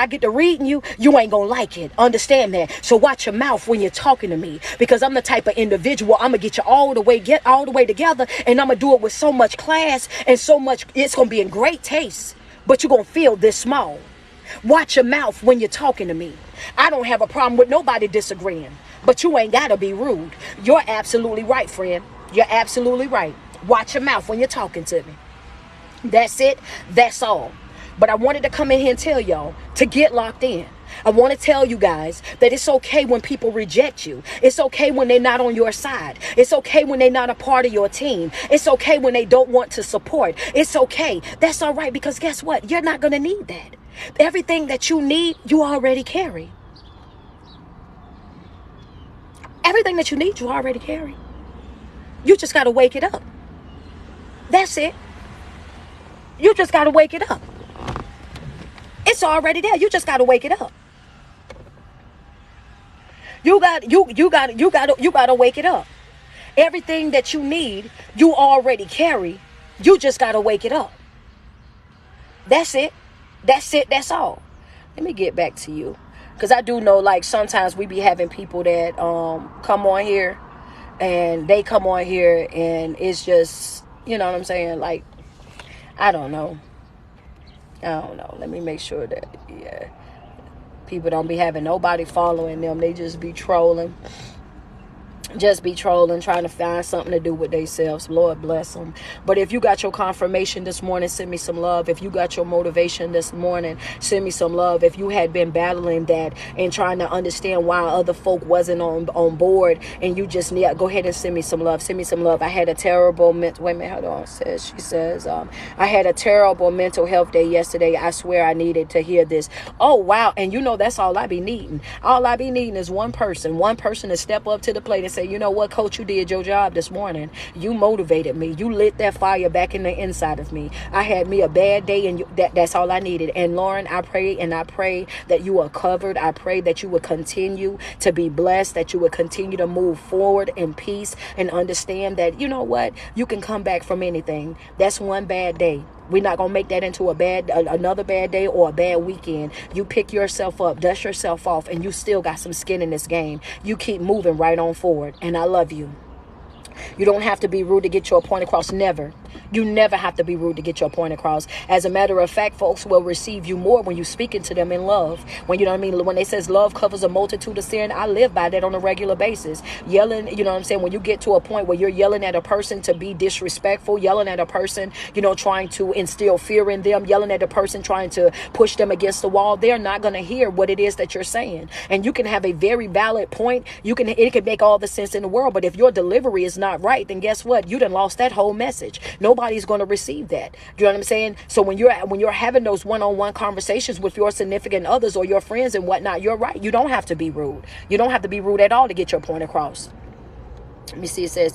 get to reading you, you ain't going to like it. Understand that. So watch your mouth when you're talking to me, because I'm the type of individual, I'm going to get you all the way together, and I'm going to do it with so much class and so much, it's going to be in great taste, but you're going to feel this small. Watch your mouth when you're talking to me. I don't have a problem with nobody disagreeing, but you ain't got to be rude. You're absolutely right, friend. You're absolutely right. Watch your mouth when you're talking to me. That's it. That's all. But I wanted to come in here and tell y'all to get locked in. I want to tell you guys that it's okay when people reject you. It's okay when they're not on your side. It's okay when they're not a part of your team. It's okay when they don't want to support. It's okay. That's all right, because guess what? You're not going to need that. Everything that you need, you already carry. Everything that you need, you already carry. You just got to wake it up. That's it. You just got to wake it up. It's already there. You just got to wake it up. You got to wake it up. Everything that you need, you already carry. You just got to wake it up. That's it. That's it. That's all. Let me get back to you, because I do know, like, sometimes we be having people that come on here and they come on here and it's just, you know what I'm saying? Like, I don't know. Let me make sure that, yeah, people don't be having nobody following them. They just be trolling. Just be trolling, trying to find something to do with themselves. Lord bless them. But if you got your confirmation this morning, send me some love. If you got your motivation this morning, send me some love. If you had been battling that and trying to understand why other folk wasn't on board, and you just need, go ahead and send me some love. Send me some love. I had a terrible wait a minute, hold on. She says, I had a terrible mental health day yesterday. I swear I needed to hear this. Oh wow. And you know, that's all I be needing. All I be needing is one person to step up to the plate and say, you know what, coach, you did your job this morning. You motivated me. You lit that fire back in the inside of me. I had me a bad day, and that's all I needed. And Lauren, I pray that you are covered. I pray that you would continue to be blessed, that you would continue to move forward in peace and understand that, you know what, you can come back from anything. That's one bad day. We're not going to make that into another bad day or a bad weekend. You pick yourself up, dust yourself off, and you still got some skin in this game. You keep moving right on forward. And I love you. You don't have to be rude to get your point across. Never. You never have to be rude to get your point across. As a matter of fact, folks will receive you more when you speaking to them in love. When, you know what I mean? When they says love covers a multitude of sin, I live by that on a regular basis. Yelling, you know what I'm saying? When you get to a point where you're yelling at a person to be disrespectful, yelling at a person, you know, trying to instill fear in them, yelling at a person, trying to push them against the wall, they're not going to hear what it is that you're saying. And you can have a very valid point. It can make all the sense in the world. But if your delivery is not right, then guess what? You done lost that whole message. Nobody's going to receive that. You know what I'm saying? So when you're having those one-on-one conversations with your significant others or your friends and whatnot, you're right. You don't have to be rude. You don't have to be rude at all to get your point across. Let me see. It says,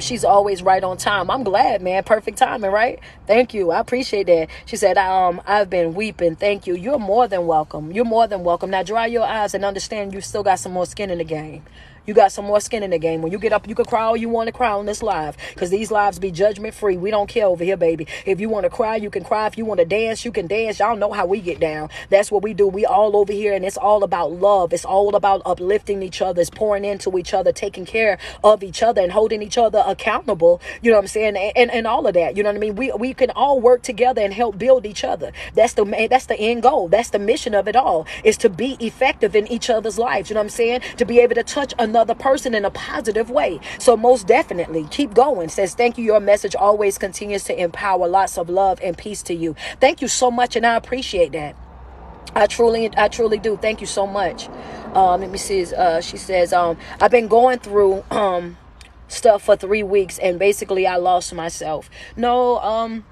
she's always right on time. I'm glad, man. Perfect timing, right? Thank you. I appreciate that. She said, I've been weeping. Thank you. You're more than welcome. You're more than welcome. Now dry your eyes and understand you still got some more skin in the game. You got some more skin in the game. When you get up, you can cry all you want to cry on this live, because these lives be judgment free. We don't care over here, baby. If you want to cry, you can cry. If you want to dance, you can dance. Y'all know how we get down. That's what we do. We all over here, and it's all about love. It's all about uplifting each other. It's pouring into each other, taking care of each other, and holding each other accountable. You know what I'm saying? And all of that. You know what I mean? We can all work together and help build each other. That's the end goal. That's the mission of it all, is to be effective in each other's lives. You know what I'm saying? To be able to touch another person in a positive way. So most definitely keep going. Says, thank you. Your message always continues to empower. Lots of love and peace to you. Thank you so much, and I appreciate that. I truly do. Thank you so much. Let me see. She says, I've been going through stuff for 3 weeks, and basically I lost myself. No,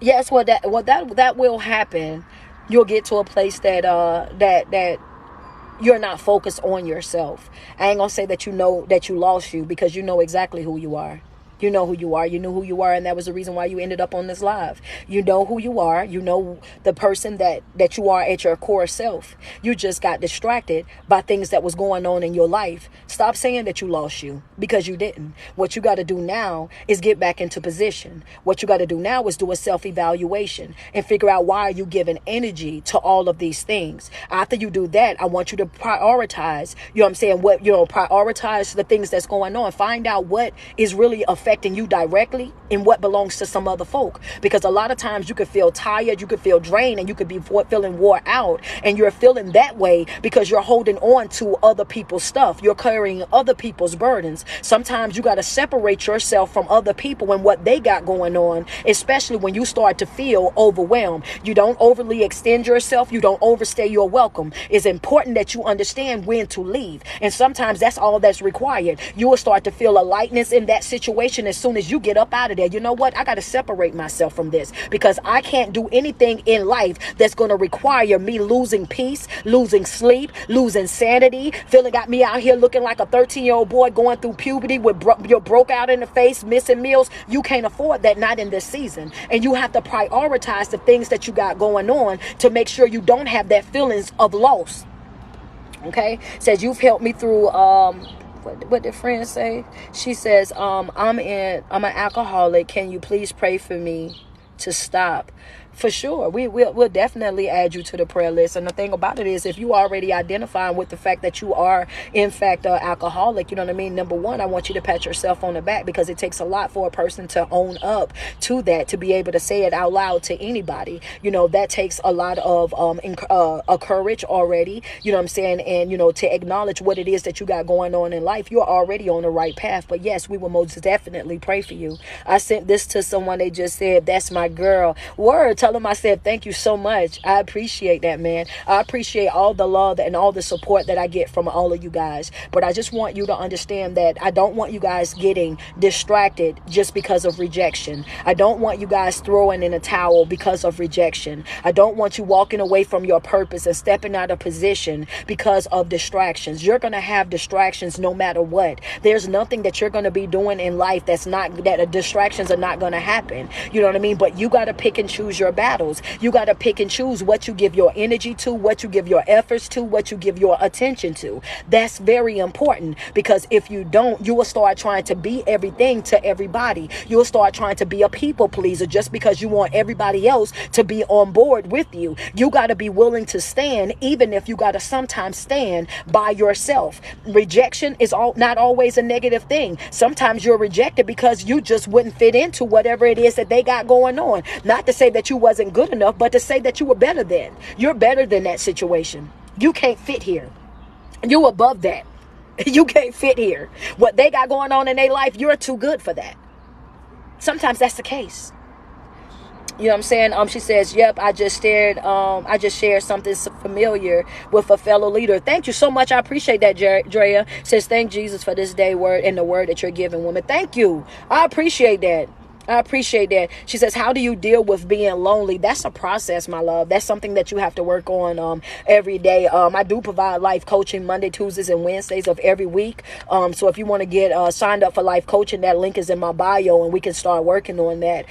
yes, that will happen. You'll get to a place that you're not focused on yourself. I ain't gonna say that you know that you lost you, because you know exactly who you are. You know who you are. You knew who you are, and that was the reason why you ended up on this live. You know who you are. You know the person that you are at your core self. You just got distracted by things that was going on in your life. Stop saying that you lost you, because you didn't. What you got to do now is get back into position. What you got to do now is do a self-evaluation and figure out, why are you giving energy to all of these things? After you do that, I want you to prioritize, you know what I'm saying? Prioritize the things that's going on. Find out what is really affecting you directly and what belongs to some other folk. Because a lot of times you could feel tired, you could feel drained, and you could be feeling wore out, and you're feeling that way because you're holding on to other people's stuff. You're carrying other people's burdens. Sometimes you got to separate yourself from other people and what they got going on, especially when you start to feel overwhelmed. You don't overly extend yourself. You don't overstay your welcome. It's important that you understand when to leave, and sometimes that's all that's required. You will start to feel a lightness in that situation as soon as you get up out of there. You know what? I got to separate myself from this, because I can't do anything in life that's going to require me losing peace, losing sleep, losing sanity, got me out here looking like a 13-year-old boy going through puberty with you're broke out in the face, missing meals. You can't afford that, not in this season. And you have to prioritize the things that you got going on to make sure you don't have that feelings of loss. Okay? Says, you've helped me through what did friend say? She says, I'm an alcoholic. Can you please pray for me to stop? For sure. We'll definitely add you to the prayer list. And the thing about it is, if you already identifying with the fact that you are, in fact, an alcoholic, you know what I mean? Number one, I want you to pat yourself on the back, because it takes a lot for a person to own up to that, to be able to say it out loud to anybody. You know, that takes a lot of courage already, you know what I'm saying? And, you know, to acknowledge what it is that you got going on in life. You're already on the right path. But yes, we will most definitely pray for you. I sent this to someone. They just said, that's my girl. Word. Tell them I said, thank you so much. I appreciate that, man. I appreciate all the love and all the support that I get from all of you guys. But I just want you to understand that I don't want you guys getting distracted just because of rejection. I don't want you guys throwing in a towel because of rejection. I don't want you walking away from your purpose and stepping out of position because of distractions. You're going to have distractions no matter what. There's nothing that you're going to be doing in life that distractions are not going to happen. You know what I mean? But you got to pick and choose your battles. You got to pick and choose what you give your energy to, what you give your efforts to, what you give your attention to. That's very important, because if you don't, you will start trying to be everything to everybody. You will start trying to be a people pleaser just because you want everybody else to be on board with you. You got to be willing to stand, even if you got to sometimes stand by yourself. Rejection is not always a negative thing. Sometimes you're rejected because you just wouldn't fit into whatever it is that they got going on. Not to say that you wasn't good enough, but to say that you were better than. You're better than that situation. You can't fit here. You above that. You can't fit here. What they got going on in their life, you're too good for that. Sometimes that's the case. You know what I'm saying? She says, yep, I just shared something familiar with a fellow leader. Thank you so much. I appreciate that, Drea. Says, thank Jesus for this day word and the word that you're giving women. Thank you. I appreciate that. I appreciate that. She says, how do you deal with being lonely? That's a process, my love. That's something that you have to work on every day. I do provide life coaching Monday, Tuesdays, and Wednesdays of every week. So if you want to get signed up for life coaching, that link is in my bio, and we can start working on that.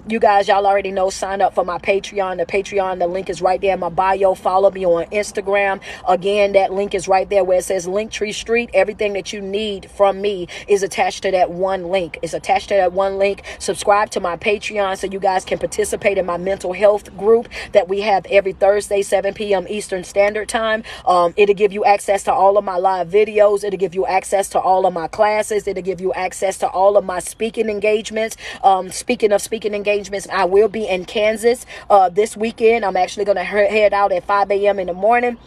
You guys, y'all already know, sign up for my Patreon. The link is right there in my bio. Follow me on Instagram. Again, that link is right there where it says Linktree Street. Everything that you need from me is attached to that one link. It's attached to that one link. Subscribe to my Patreon so you guys can participate in my mental health group that we have every Thursday, 7 p.m. Eastern Standard Time. It'll give you access to all of my live videos. It'll give you access to all of my classes. It'll give you access to all of my speaking engagements. Speaking of speaking engagements, I will be in Kansas this weekend. I'm actually going to head out at 5 a.m. in the morning.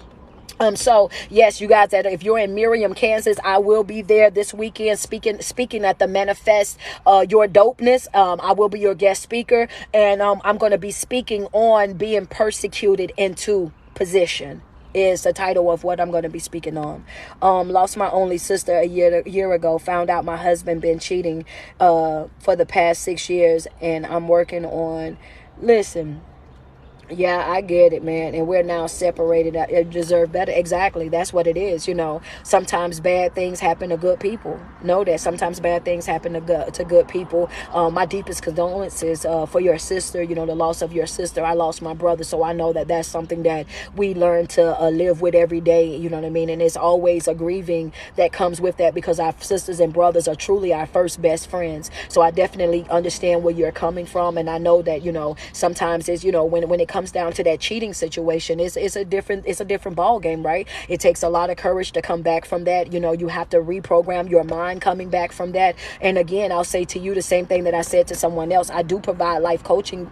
So yes, you guys, that if you're in Miriam, Kansas, I will be there this weekend speaking at the Manifest Your Dopeness. I will be your guest speaker, and I'm going to be speaking on being persecuted into position is the title of what I'm going to be speaking on. Lost my only sister a year ago. Found out my husband been cheating for the past 6 years, and I'm working on. Listen. Yeah, I get it, man. And we're now separated. I deserve better. Exactly. That's what it is. You know, sometimes bad things happen to good people. Know that sometimes bad things happen to good people. My deepest condolences for your sister, you know, the loss of your sister. I lost my brother. So I know that that's something that we learn to live with every day. You know what I mean? And it's always a grieving that comes with that, because our sisters and brothers are truly our first best friends. So I definitely understand where you're coming from. And I know that, you know, sometimes it's, you know, when it comes down to that cheating situation, it's a different ball game, right? It takes a lot of courage to come back from that. You know, you have to reprogram your mind coming back from that. And again, I'll say to you the same thing that I said to someone else. I do provide life coaching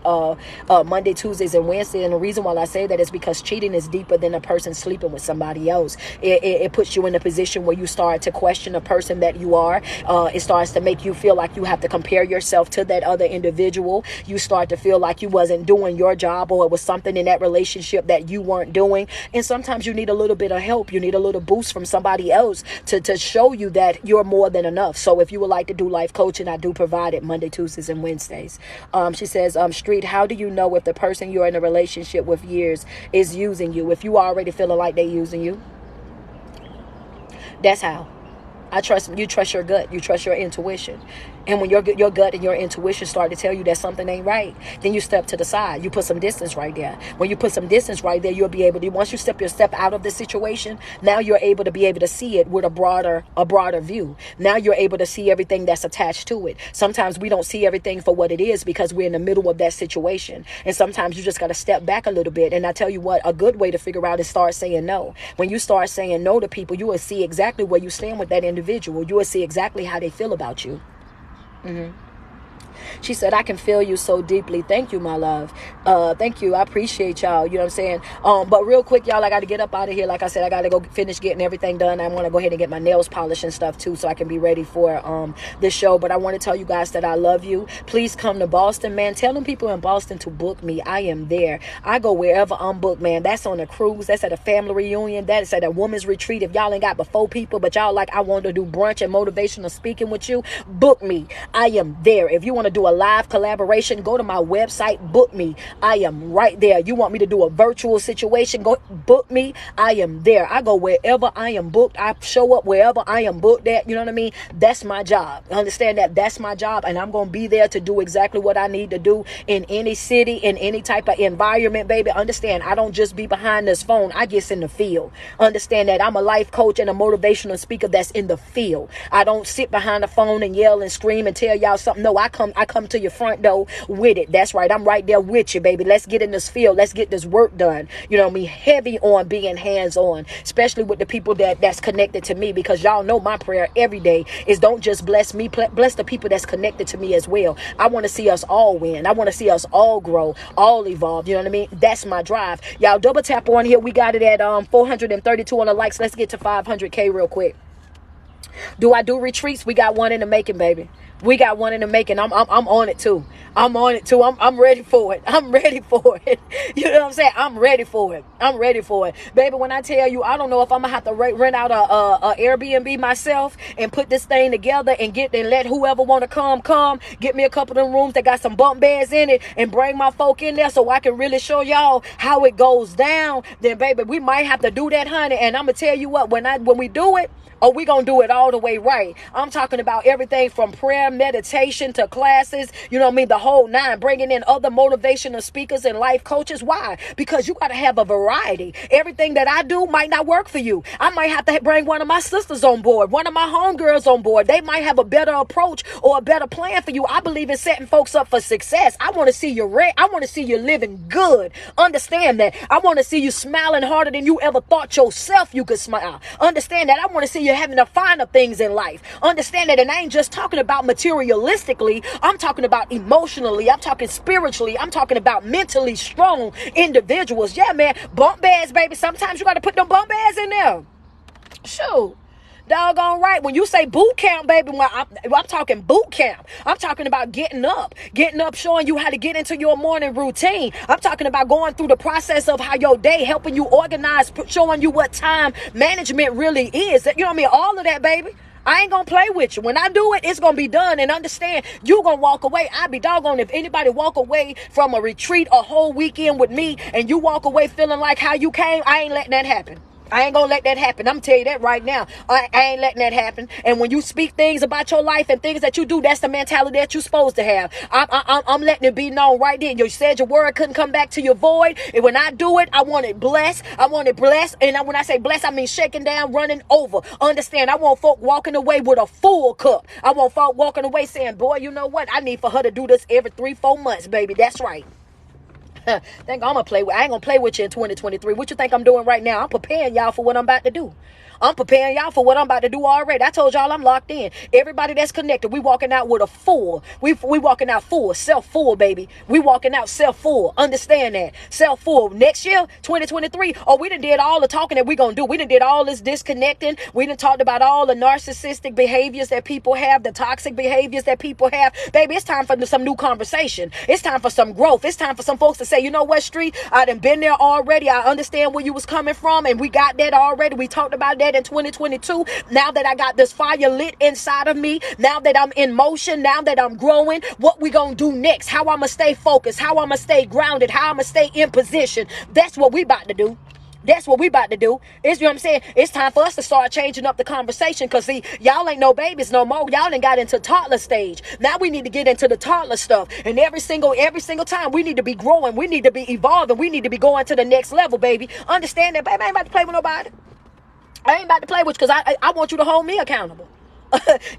Monday, Tuesdays, and Wednesdays. And the reason why I say that is because cheating is deeper than a person sleeping with somebody else. It puts you in a position where you start to question the person that you are. It starts to make you feel like you have to compare yourself to that other individual. You start to feel like you wasn't doing your job, or it was something in that relationship that you weren't doing. And sometimes you need a little bit of help. You need a little boost from somebody else to show you that you're more than enough. So if you would like to do life coaching, I do provide it Monday, Tuesdays, and Wednesdays. She says, Street, how do you know if the person you're in a relationship with years is using you? If you already feeling like they're using you, that's how. You trust your gut. You trust your intuition. And when your gut and your intuition start to tell you that something ain't right, then you step to the side. You put some distance right there. When you put some distance right there, you'll be able to, once you step out of the situation, now you're able to be able to see it with a broader view. Now you're able to see everything that's attached to it. Sometimes we don't see everything for what it is because we're in the middle of that situation. And sometimes you just got to step back a little bit. And I tell you what, a good way to figure out is start saying no. When you start saying no to people, you will see exactly where you stand with that individual. You will see exactly how they feel about you. She said, I can feel you so deeply. Thank you, my love. Thank you. I appreciate y'all. You know what I'm saying? But real quick, y'all, I got to get up out of here. Like I said, I got to go finish getting everything done. I want to go ahead and get my nails polished and stuff too, so I can be ready for this show. But I want to tell you guys that I love you. Please come to Boston, man. Tell them people in Boston to book me. I am there. I go wherever I'm booked, man. That's on a cruise. That's at a family reunion. That's at a woman's retreat. If y'all ain't got but 4 people, but y'all like, I want to do brunch and motivational speaking with you, book me. I am there. If you want to do a live collaboration, go to my website, book me. I am right there. You want me to do a virtual situation, go book me. I am there. I go wherever I am booked. I show up wherever I am booked at. You know what I mean? That's my job. Understand that that's my job, and I'm going to be there to do exactly what I need to do in any city, in any type of environment, baby. Understand, I don't just be behind this phone. I get in the field. Understand that I'm a life coach and a motivational speaker that's in the field. I don't sit behind the phone and yell and scream and tell y'all something. No, I come to your front door with it. That's right. I'm right there with you, baby. Let's get in this field. Let's get this work done. You know what I mean? Heavy on being hands-on, especially with the people that's connected to me, because y'all know my prayer every day is don't just bless me, bless the people that's connected to me as well. I want to see us all win. I want to see us all grow, all evolve. You know what I mean? That's my drive. Y'all double tap on here. We got it at 432 on the likes. Let's get to 500K real quick. Do I do retreats? We got one in the making, baby. We got one in the making. I'm on it too. I'm on it too. I'm ready for it. I'm ready for it. You know what I'm saying? I'm ready for it. I'm ready for it, baby. When I tell you, I don't know if I'm gonna have to rent out a Airbnb myself and put this thing together and let whoever want to come. Get me a couple of them rooms that got some bunk beds in it and bring my folk in there so I can really show y'all how it goes down. Then, baby, we might have to do that, honey. And I'm gonna tell you what, when we do it. Oh, we gonna do it all the way right. I'm talking about everything from prayer, meditation to classes. You know what I mean? The whole 9. Bringing in other motivational speakers and life coaches. Why? Because you gotta have a variety. Everything that I do might not work for you. I might have to bring one of my sisters on board, one of my homegirls on board. They might have a better approach or a better plan for you. I believe in setting folks up for success. I want to see you I want to see you living good. Understand that. I want to see you smiling harder than you ever thought yourself you could smile. Understand that. I want to see you having the finer things in life. Understand that. And I ain't just talking about materialistically. I'm talking about emotionally. I'm talking spiritually. I'm talking about mentally strong individuals. Yeah, man. Bump beds, baby. Sometimes you got to put them bump beds in there. Shoot. Doggone right. When you say boot camp, baby, I'm talking boot camp. I'm talking about getting up, showing you how to get into your morning routine. I'm talking about going through the process of how your day, helping you organize, showing you what time management really is. You know what I mean? All of that, baby. I ain't gonna play with you. When I do it, it's gonna be done. And understand, you gonna walk away. I be doggone if anybody walk away from a retreat a whole weekend with me and you walk away feeling like how you came, I ain't letting that happen. I ain't gonna let that happen. I'm telling you that right now. I ain't letting that happen. And when you speak things about your life and things that you do, that's the mentality that you're supposed to have. I'm letting it be known right then. You said your word couldn't come back to your void. And when I do it, I want it blessed. I want it blessed. And when I say blessed, I mean shaking down, running over. Understand, I want folk walking away with a full cup. I want folk walking away saying, boy, you know what? I need for her to do this every 3-4 months, baby. That's right. Think I'm gonna play with? I ain't gonna play with you in 2023. What you think I'm doing right now? I'm preparing y'all for what I'm about to do. I'm preparing y'all for what I'm about to do already. I told y'all I'm locked in. Everybody that's connected, we walking out with a full. We walking out full, self-full, baby. We walking out self-full. Understand that. Self-full. Next year, 2023, we done did all the talking that we gonna do. We done did all this disconnecting. We done talked about all the narcissistic behaviors that people have, the toxic behaviors that people have. Baby, it's time for some new conversation. It's time for some growth. It's time for some folks to say, you know what, Street? I done been there already. I understand where you was coming from, and we got that already. We talked about that in 2022. Now that I got this fire lit inside of me, now that I'm in motion, now that I'm growing, what we gonna do next? How I'ma stay focused, how I'ma stay grounded, how I'ma stay in position. That's what we about to do. That's what we about to do. It's, you know what I'm saying? It's time for us to start changing up the conversation. Because, see, y'all ain't no babies no more. Y'all done got into toddler stage. Now we need to get into the toddler stuff. And every single time we need to be growing. We need to be evolving. We need to be going to the next level, baby. Understand that, baby. I ain't about to play with nobody. I ain't about to play with you because I want you to hold me accountable.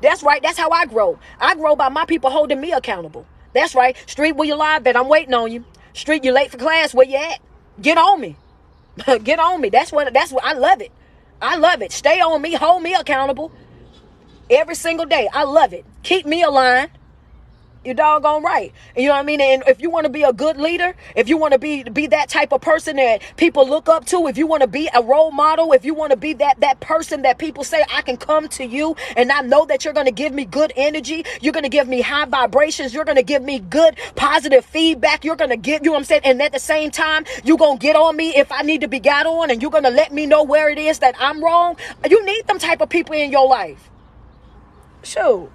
That's right. That's how I grow. I grow by my people holding me accountable. That's right. Street, where you live, bet I'm waiting on you. Street, you late for class, where you at? Get on me. Get on me. That's what I love it. I love it. Stay on me. Hold me accountable every single day. I love it. Keep me aligned. You're doggone right. You know what I mean? And if you want to be a good leader, if you want to be that type of person that people look up to, if you want to be a role model, if you want to be that person that people say, I can come to you and I know that you're going to give me good energy. You're going to give me high vibrations. You're going to give me good, positive feedback. You're going to give, you know what I'm saying? And at the same time, you're going to get on me if I need to be got on, and you're going to let me know where it is that I'm wrong. You need them type of people in your life. Sure.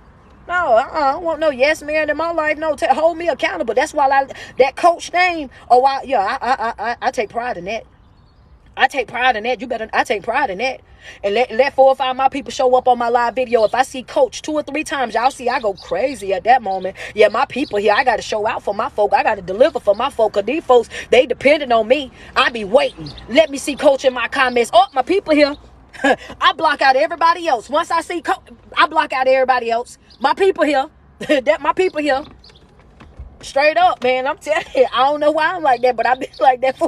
No, I don't want no yes man in my life. No, hold me accountable. That's why that coach name. Oh, I take pride in that. I take pride in that. I take pride in that. And let 4 or 5 of my people show up on my live video. If I see coach 2 or 3 times, y'all see I go crazy at that moment. Yeah, my people here, I got to show out for my folk. I got to deliver for my folk. Because these folks, they depending on me. I be waiting. Let me see coach in my comments. Oh, my people here. I block out everybody else. Once I see I block out everybody else. My people here. My people here. Straight up, man. I'm telling you, I don't know why I'm like that, but I've been like that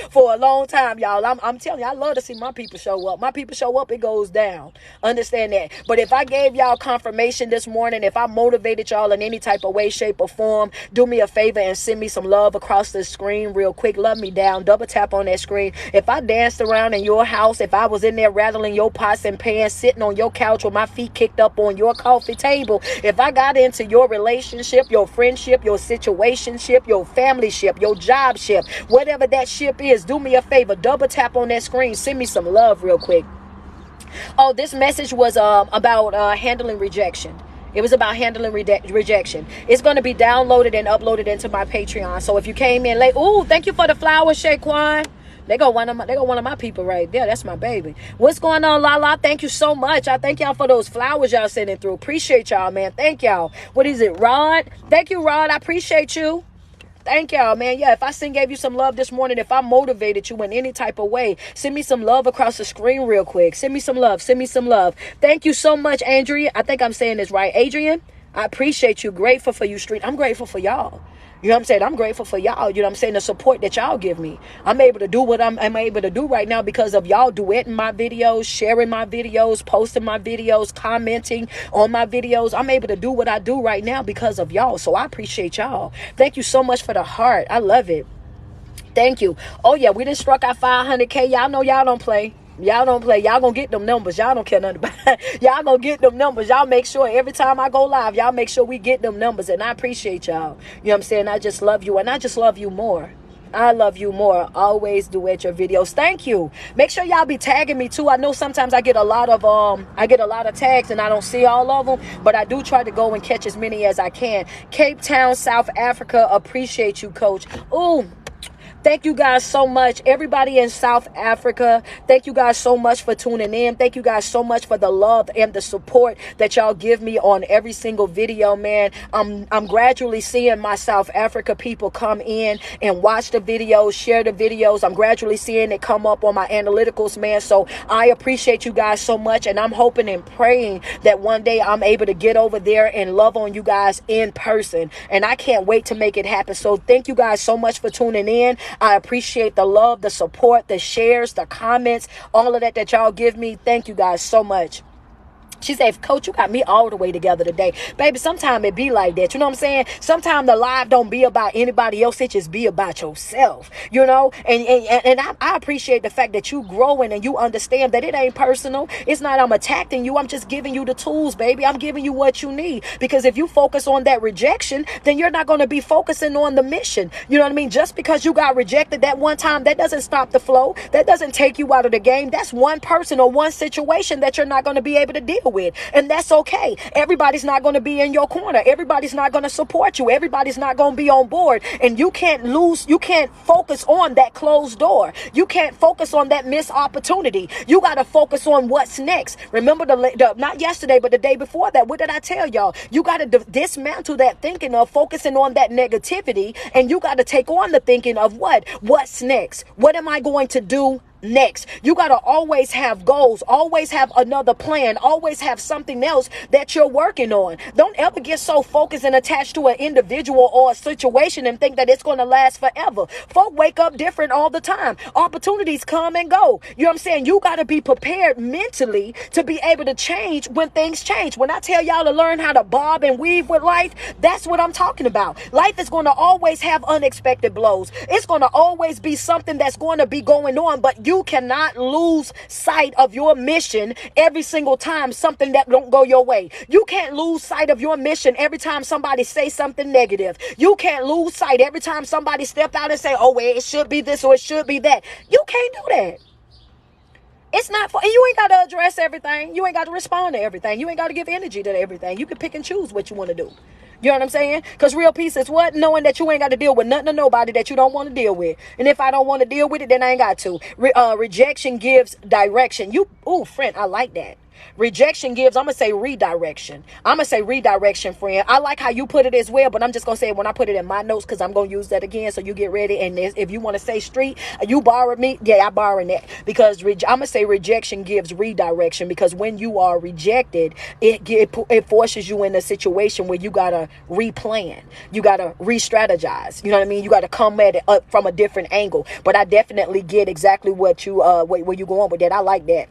for a long time, y'all. I'm telling you, I love to see my people show up. My people show up, it goes down. Understand that. But if I gave y'all confirmation this morning, if I motivated y'all in any type of way, shape, or form, do me a favor and send me some love across the screen real quick. Love me down. Double tap on that screen. If I danced around in your house, if I was in there rattling your pots and pans, sitting on your couch with my feet kicked up on your coffee table, if I got into your relationship, your friendship, your situationship, your family ship, your job ship, whatever that ship is, do me a favor, double tap on that screen, send me some love real quick. Oh, this message was about handling rejection. It was about handling rejection. It's going to be downloaded and uploaded into my Patreon. So if you came in late, ooh, thank you for the flowers, Shaquan. They go one of my people right there. That's my baby. What's going on, Lala? Thank you so much. I thank y'all for those flowers y'all sending through. Appreciate y'all, man. Thank y'all. What is it, Rod? Thank you, Rod. I appreciate you. Thank y'all, man. Yeah, if I gave you some love this morning, if I motivated you in any type of way, send me some love across the screen real quick. Send me some love. Send me some love. Thank you so much, Andrea. I think I'm saying this right. Adrian, I appreciate you. Grateful for you, Street. I'm grateful for y'all. You know what I'm saying? I'm grateful for y'all. You know what I'm saying? The support that y'all give me. I'm able to do what I'm able to do right now because of y'all duetting my videos, sharing my videos, posting my videos, commenting on my videos. I'm able to do what I do right now because of y'all. So I appreciate y'all. Thank you so much for the heart. I love it. Thank you. Oh, yeah. We just struck our 500K. Y'all know y'all don't play. Y'all don't play. Y'all gonna get them numbers. Y'all don't care nothing about it. Y'all gonna get them numbers. Y'all make sure every time I go live, y'all make sure we get them numbers. And I appreciate y'all. You know what I'm saying? I just love you. And I just love you more. I love you more. Always duet your videos. Thank you. Make sure y'all be tagging me too. I know sometimes I get a lot of tags and I don't see all of them, but I do try to go and catch as many as I can. Cape Town, South Africa. Appreciate you, Coach. Ooh. Thank you guys so much. Everybody in South Africa, thank you guys so much for tuning in. Thank you guys so much for the love and the support that y'all give me on every single video, man. I'm gradually seeing my South Africa people come in and watch the videos, share the videos. I'm gradually seeing it come up on my analyticals, man. So I appreciate you guys so much. And I'm hoping and praying that one day I'm able to get over there and love on you guys in person. And I can't wait to make it happen. So thank you guys so much for tuning in. I appreciate the love, the support, the shares, the comments, all of that y'all give me. Thank you guys so much. She said, Coach, you got me all the way together today. Baby, sometimes it be like that. You know what I'm saying? Sometimes the live don't be about anybody else. It just be about yourself, you know? And I appreciate the fact that you growing and you understand that it ain't personal. It's not I'm attacking you. I'm just giving you the tools, baby. I'm giving you what you need. Because if you focus on that rejection, then you're not going to be focusing on the mission. You know what I mean? Just because you got rejected that one time, that doesn't stop the flow. That doesn't take you out of the game. That's one person or one situation that you're not going to be able to deal deal with. And that's okay. Everybody's not going to be in your corner. Everybody's not going to support you. Everybody's not going to be on board. And you can't focus on that closed door. You can't focus on that missed opportunity. You got to focus on what's next. Remember not yesterday, but the day before that, what did I tell y'all? You got to dismantle that thinking of focusing on that negativity, and you got to take on the thinking of what's next? What am I going to do next? You got to always have goals, always have another plan, always have something else that you're working on. Don't ever get so focused and attached to an individual or a situation and think that it's going to last forever. Folk wake up different all the time. Opportunities come and go. You know what I'm saying? You got to be prepared mentally to be able to change when things change. When I tell y'all to learn how to bob and weave with life, that's what I'm talking about. Life is going to always have unexpected blows. It's going to always be something that's going to be going on, but you cannot lose sight of your mission every single time something that don't go your way. You can't lose sight of your mission every time somebody say something negative. You can't lose sight every time somebody step out and say, oh, well, it should be this or it should be that. You can't do that. It's not for, and you ain't got to address everything. You ain't got to respond to everything. You ain't got to give energy to everything. You can pick and choose what you want to do. You know what I'm saying? Because real peace is what? Knowing that you ain't got to deal with nothing or nobody that you don't want to deal with. And if I don't want to deal with it, then I ain't got to. Rejection gives direction. Friend, I like that. Rejection gives, I'm going to say redirection. I'm going to say redirection, friend. I like how you put it as well, but I'm just going to say it when I put it in my notes because I'm going to use that again so you get ready. And if you want to say street, you borrowed me. Yeah, I borrowed that because I'm going to say rejection gives redirection because when you are rejected, it forces you in a situation where you got to replan. You got to re-strategize. You know what I mean? You got to come at it up from a different angle. But I definitely get exactly what you, where you going with that. I like that.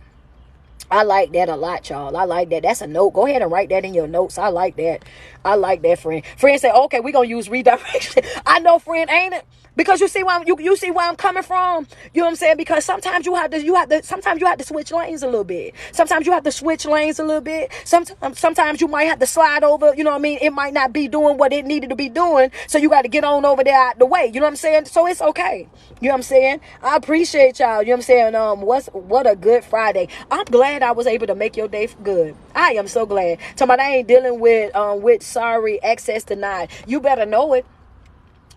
I like that a lot, y'all. I like that. That's a note. Go ahead and write that in your notes. I like that. I like that, friend. Friend say, okay, we're going to use redirection. I know, friend, ain't it? Because you see why you see where I'm coming from. You know what I'm saying? Because sometimes you have to switch lanes a little bit. Sometimes you have to switch lanes a little bit. Sometimes you might have to slide over. You know what I mean? It might not be doing what it needed to be doing. So you got to get on over there out the way. You know what I'm saying? So it's okay. You know what I'm saying? I appreciate y'all. You know what I'm saying? What a good Friday. I'm glad I was able to make your day good. I am so glad. Talking about I ain't dealing with sorry, access denied. You better know it.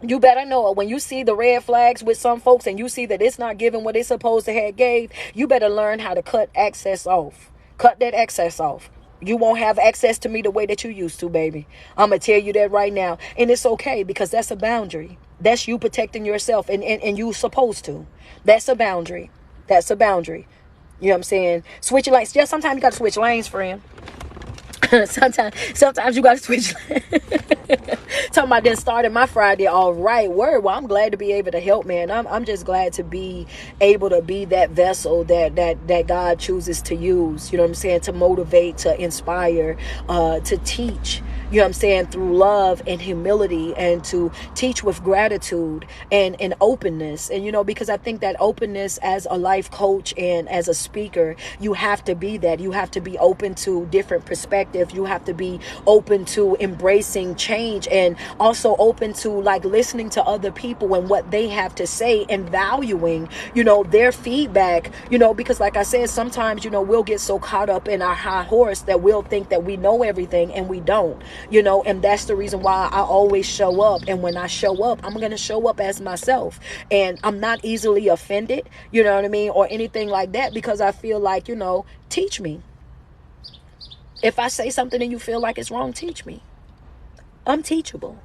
You better know it. When you see the red flags with some folks and you see that it's not giving what it's supposed to have gave, you better learn how to cut access off. Cut that access off. You won't have access to me the way that you used to, baby. I'm going to tell you that right now. And it's okay because that's a boundary. That's you protecting yourself and you supposed to. That's a boundary. That's a boundary. You know what I'm saying? Switch lanes. Yeah, sometimes you got to switch lanes, friend. sometimes you got to switch lanes. Talking about then starting my Friday all right. Word. Well, I'm glad to be able to help, man. I'm just glad to be able to be that vessel that God chooses to use. You know what I'm saying? To motivate, to inspire, to teach. You know what I'm saying? Through love and humility, and to teach with gratitude and openness. And, you know, because I think that openness as a life coach and as a speaker, you have to be that. You have to be open to different perspectives. You have to be open to embracing change and also open to like listening to other people and what they have to say and valuing, you know, their feedback, you know, because like I said, sometimes, you know, we'll get so caught up in our high horse that we'll think that we know everything and we don't. You know, and that's the reason why I always show up. And when I show up, I'm going to show up as myself. And I'm not easily offended, you know what I mean, or anything like that, because I feel like, you know, teach me. If I say something and you feel like it's wrong, teach me. I'm teachable.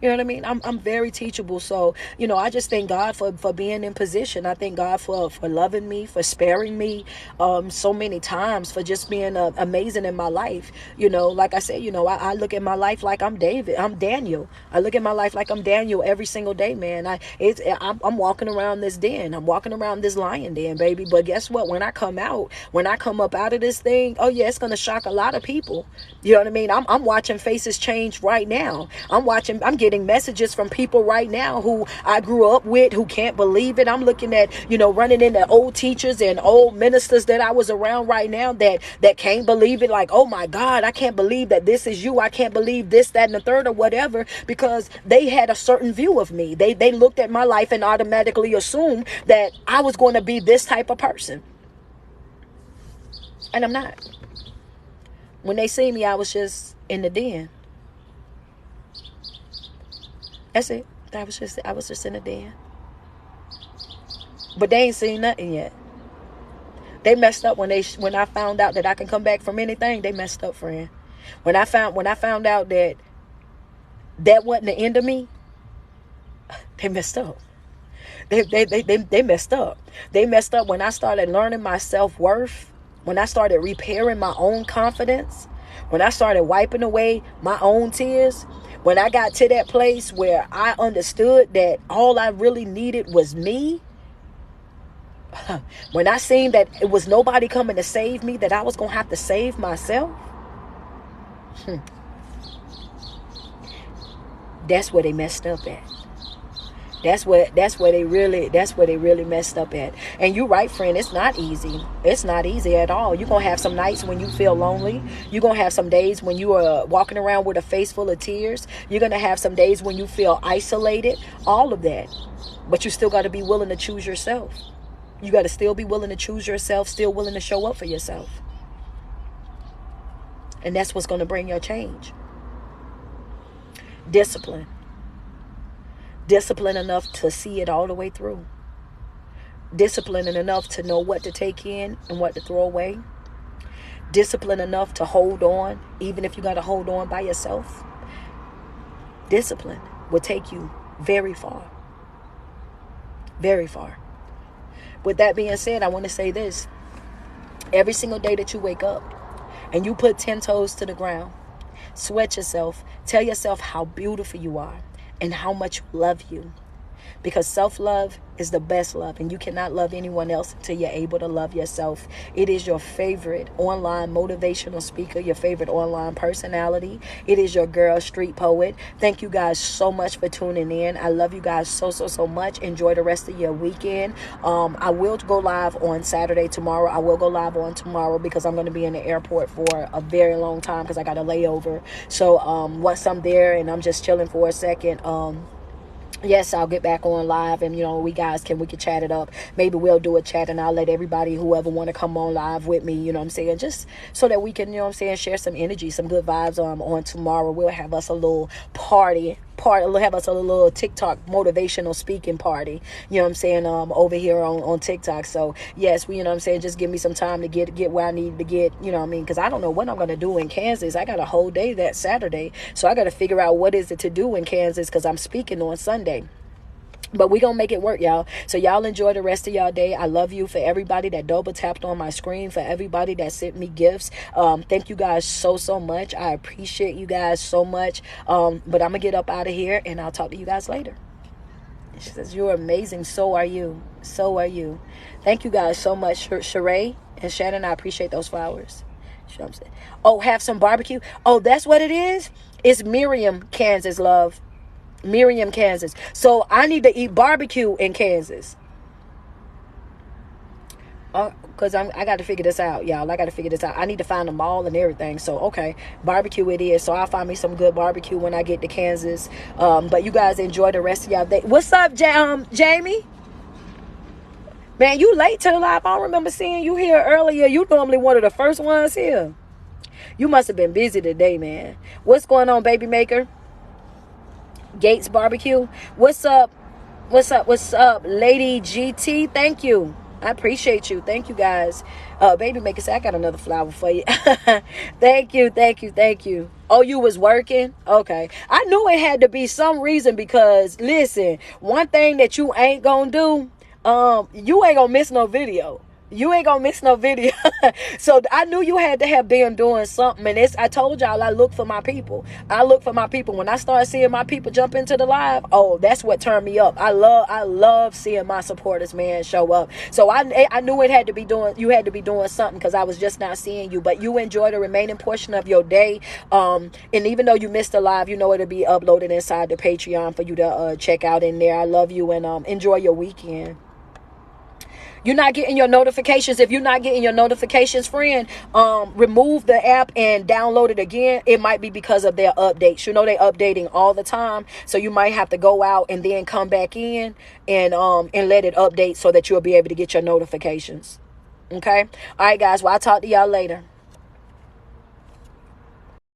You know what I mean? I'm very teachable. So, you know, I just thank God for being in position. I thank God for loving me, for sparing me so many times, for just being amazing in my life. You know, like I said, you know, I look at my life like I'm Daniel. I look at my life like I'm Daniel every single day, man. I'm walking around this den. I'm walking around this lion den, baby. But guess what? When I come up out of this thing, oh yeah, it's going to shock a lot of people. You know what I mean? I'm watching faces change right now. I'm getting messages from people right now who I grew up with who can't believe it. I'm looking at, you know, running into old teachers and old ministers that I was around right now that can't believe it. Like, oh my God, I can't believe that this is you. I can't believe this, that, and the third or whatever, because they had a certain view of me. They looked at my life and automatically assumed that I was going to be this type of person. And I'm not. When they see me, I was just in the den. That's it. I was just in the den. But they ain't seen nothing yet. They messed up when I found out that I can come back from anything. They messed up, friend. When I found out that wasn't the end of me, they messed up. They messed up. They messed up when I started learning my self-worth, when I started repairing my own confidence, when I started wiping away my own tears, when I got to that place where I understood that all I really needed was me. When I seen that it was nobody coming to save me, that I was going to have to save myself. That's where they messed up at. That's where they really messed up at. And you're right, friend. It's not easy. It's not easy at all. You're going to have some nights when you feel lonely. You're going to have some days when you are walking around with a face full of tears. You're going to have some days when you feel isolated. All of that. But you still got to be willing to choose yourself. You got to still be willing to choose yourself, still willing to show up for yourself. And that's what's going to bring your change. Discipline. Discipline enough to see it all the way through. Discipline enough to know what to take in and what to throw away. Discipline enough to hold on, even if you got to hold on by yourself. Discipline will take you very far. Very far. With that being said, I want to say this. Every single day that you wake up and you put 10 toes to the ground, sweat yourself, tell yourself how beautiful you are and how much you love you. Because self-love is the best love, and you cannot love anyone else until you're able to love yourself. It is your favorite online motivational speaker, your favorite online personality. It is your girl, Street Poet. Thank you guys so much for tuning in. I love you guys so much. Enjoy the rest of your weekend. I will go live on Saturday tomorrow. I will go live on tomorrow because I'm going to be in the airport for a very long time because I got a layover. So once I'm there and I'm just chilling for a second, yes, I'll get back on live, and we can chat it up. Maybe we'll do a chat, and I'll let everybody, whoever want to come on live with me, just so that we can, share some energy, some good vibes on tomorrow. We'll have us a little party. We'll have us a little TikTok motivational speaking party, over here on TikTok. So yes, just give me some time to get where I need to get, because I don't know what I'm going to do in Kansas. I got a whole day that Saturday, so I got to figure out what is it to do in Kansas because I'm speaking on Sunday. But we gonna make it work, y'all. So y'all enjoy the rest of y'all day. I love you. For everybody that double tapped on my screen, for everybody that sent me gifts, thank you guys so much. I appreciate you guys so much. But I'm gonna get up out of here, and I'll talk to you guys later. She says, you're amazing. So are you. So are you. Thank you guys so much. Sheree and Shannon, I appreciate those flowers. Oh, have some barbecue. Oh, that's what it is? It's Miriam, Kansas, love. Miriam, Kansas. So I need to eat barbecue in Kansas. Because I got to figure this out, y'all. I got to figure this out. I need to find a mall and everything. So, okay, barbecue it is. So I'll find me some good barbecue when I get to Kansas. But you guys enjoy the rest of y'all day. What's up, Jamie? Man, you late to the live. I don't remember seeing you here earlier. You normally one of the first ones here. You must have been busy today, man. What's going on, baby maker? Gates Barbecue. What's up, Lady GT? Thank you. I appreciate you. Thank you, guys. Baby maker say I got another flower for you. Thank you. Oh, you was working? Okay. I knew it had to be some reason because, listen, one thing that you ain't gonna do, you ain't gonna miss no video. You ain't gonna miss no video. So I knew you had to have been doing something. And I told y'all I look for my people. When I start seeing my people jump into the live, oh, that's what turned me up. I love seeing my supporters, man, show up. So I knew you had to be doing something because I was just not seeing you. But you enjoy the remaining portion of your day. And even though you missed the live, it'll be uploaded inside the Patreon for you to check out in there. I love you, and enjoy your weekend. You're not getting your notifications. If you're not getting your notifications, friend, remove the app and download it again. It might be because of their updates. They're updating all the time. So you might have to go out and then come back in and let it update so that you'll be able to get your notifications. Okay? All right, guys. Well, I'll talk to y'all later.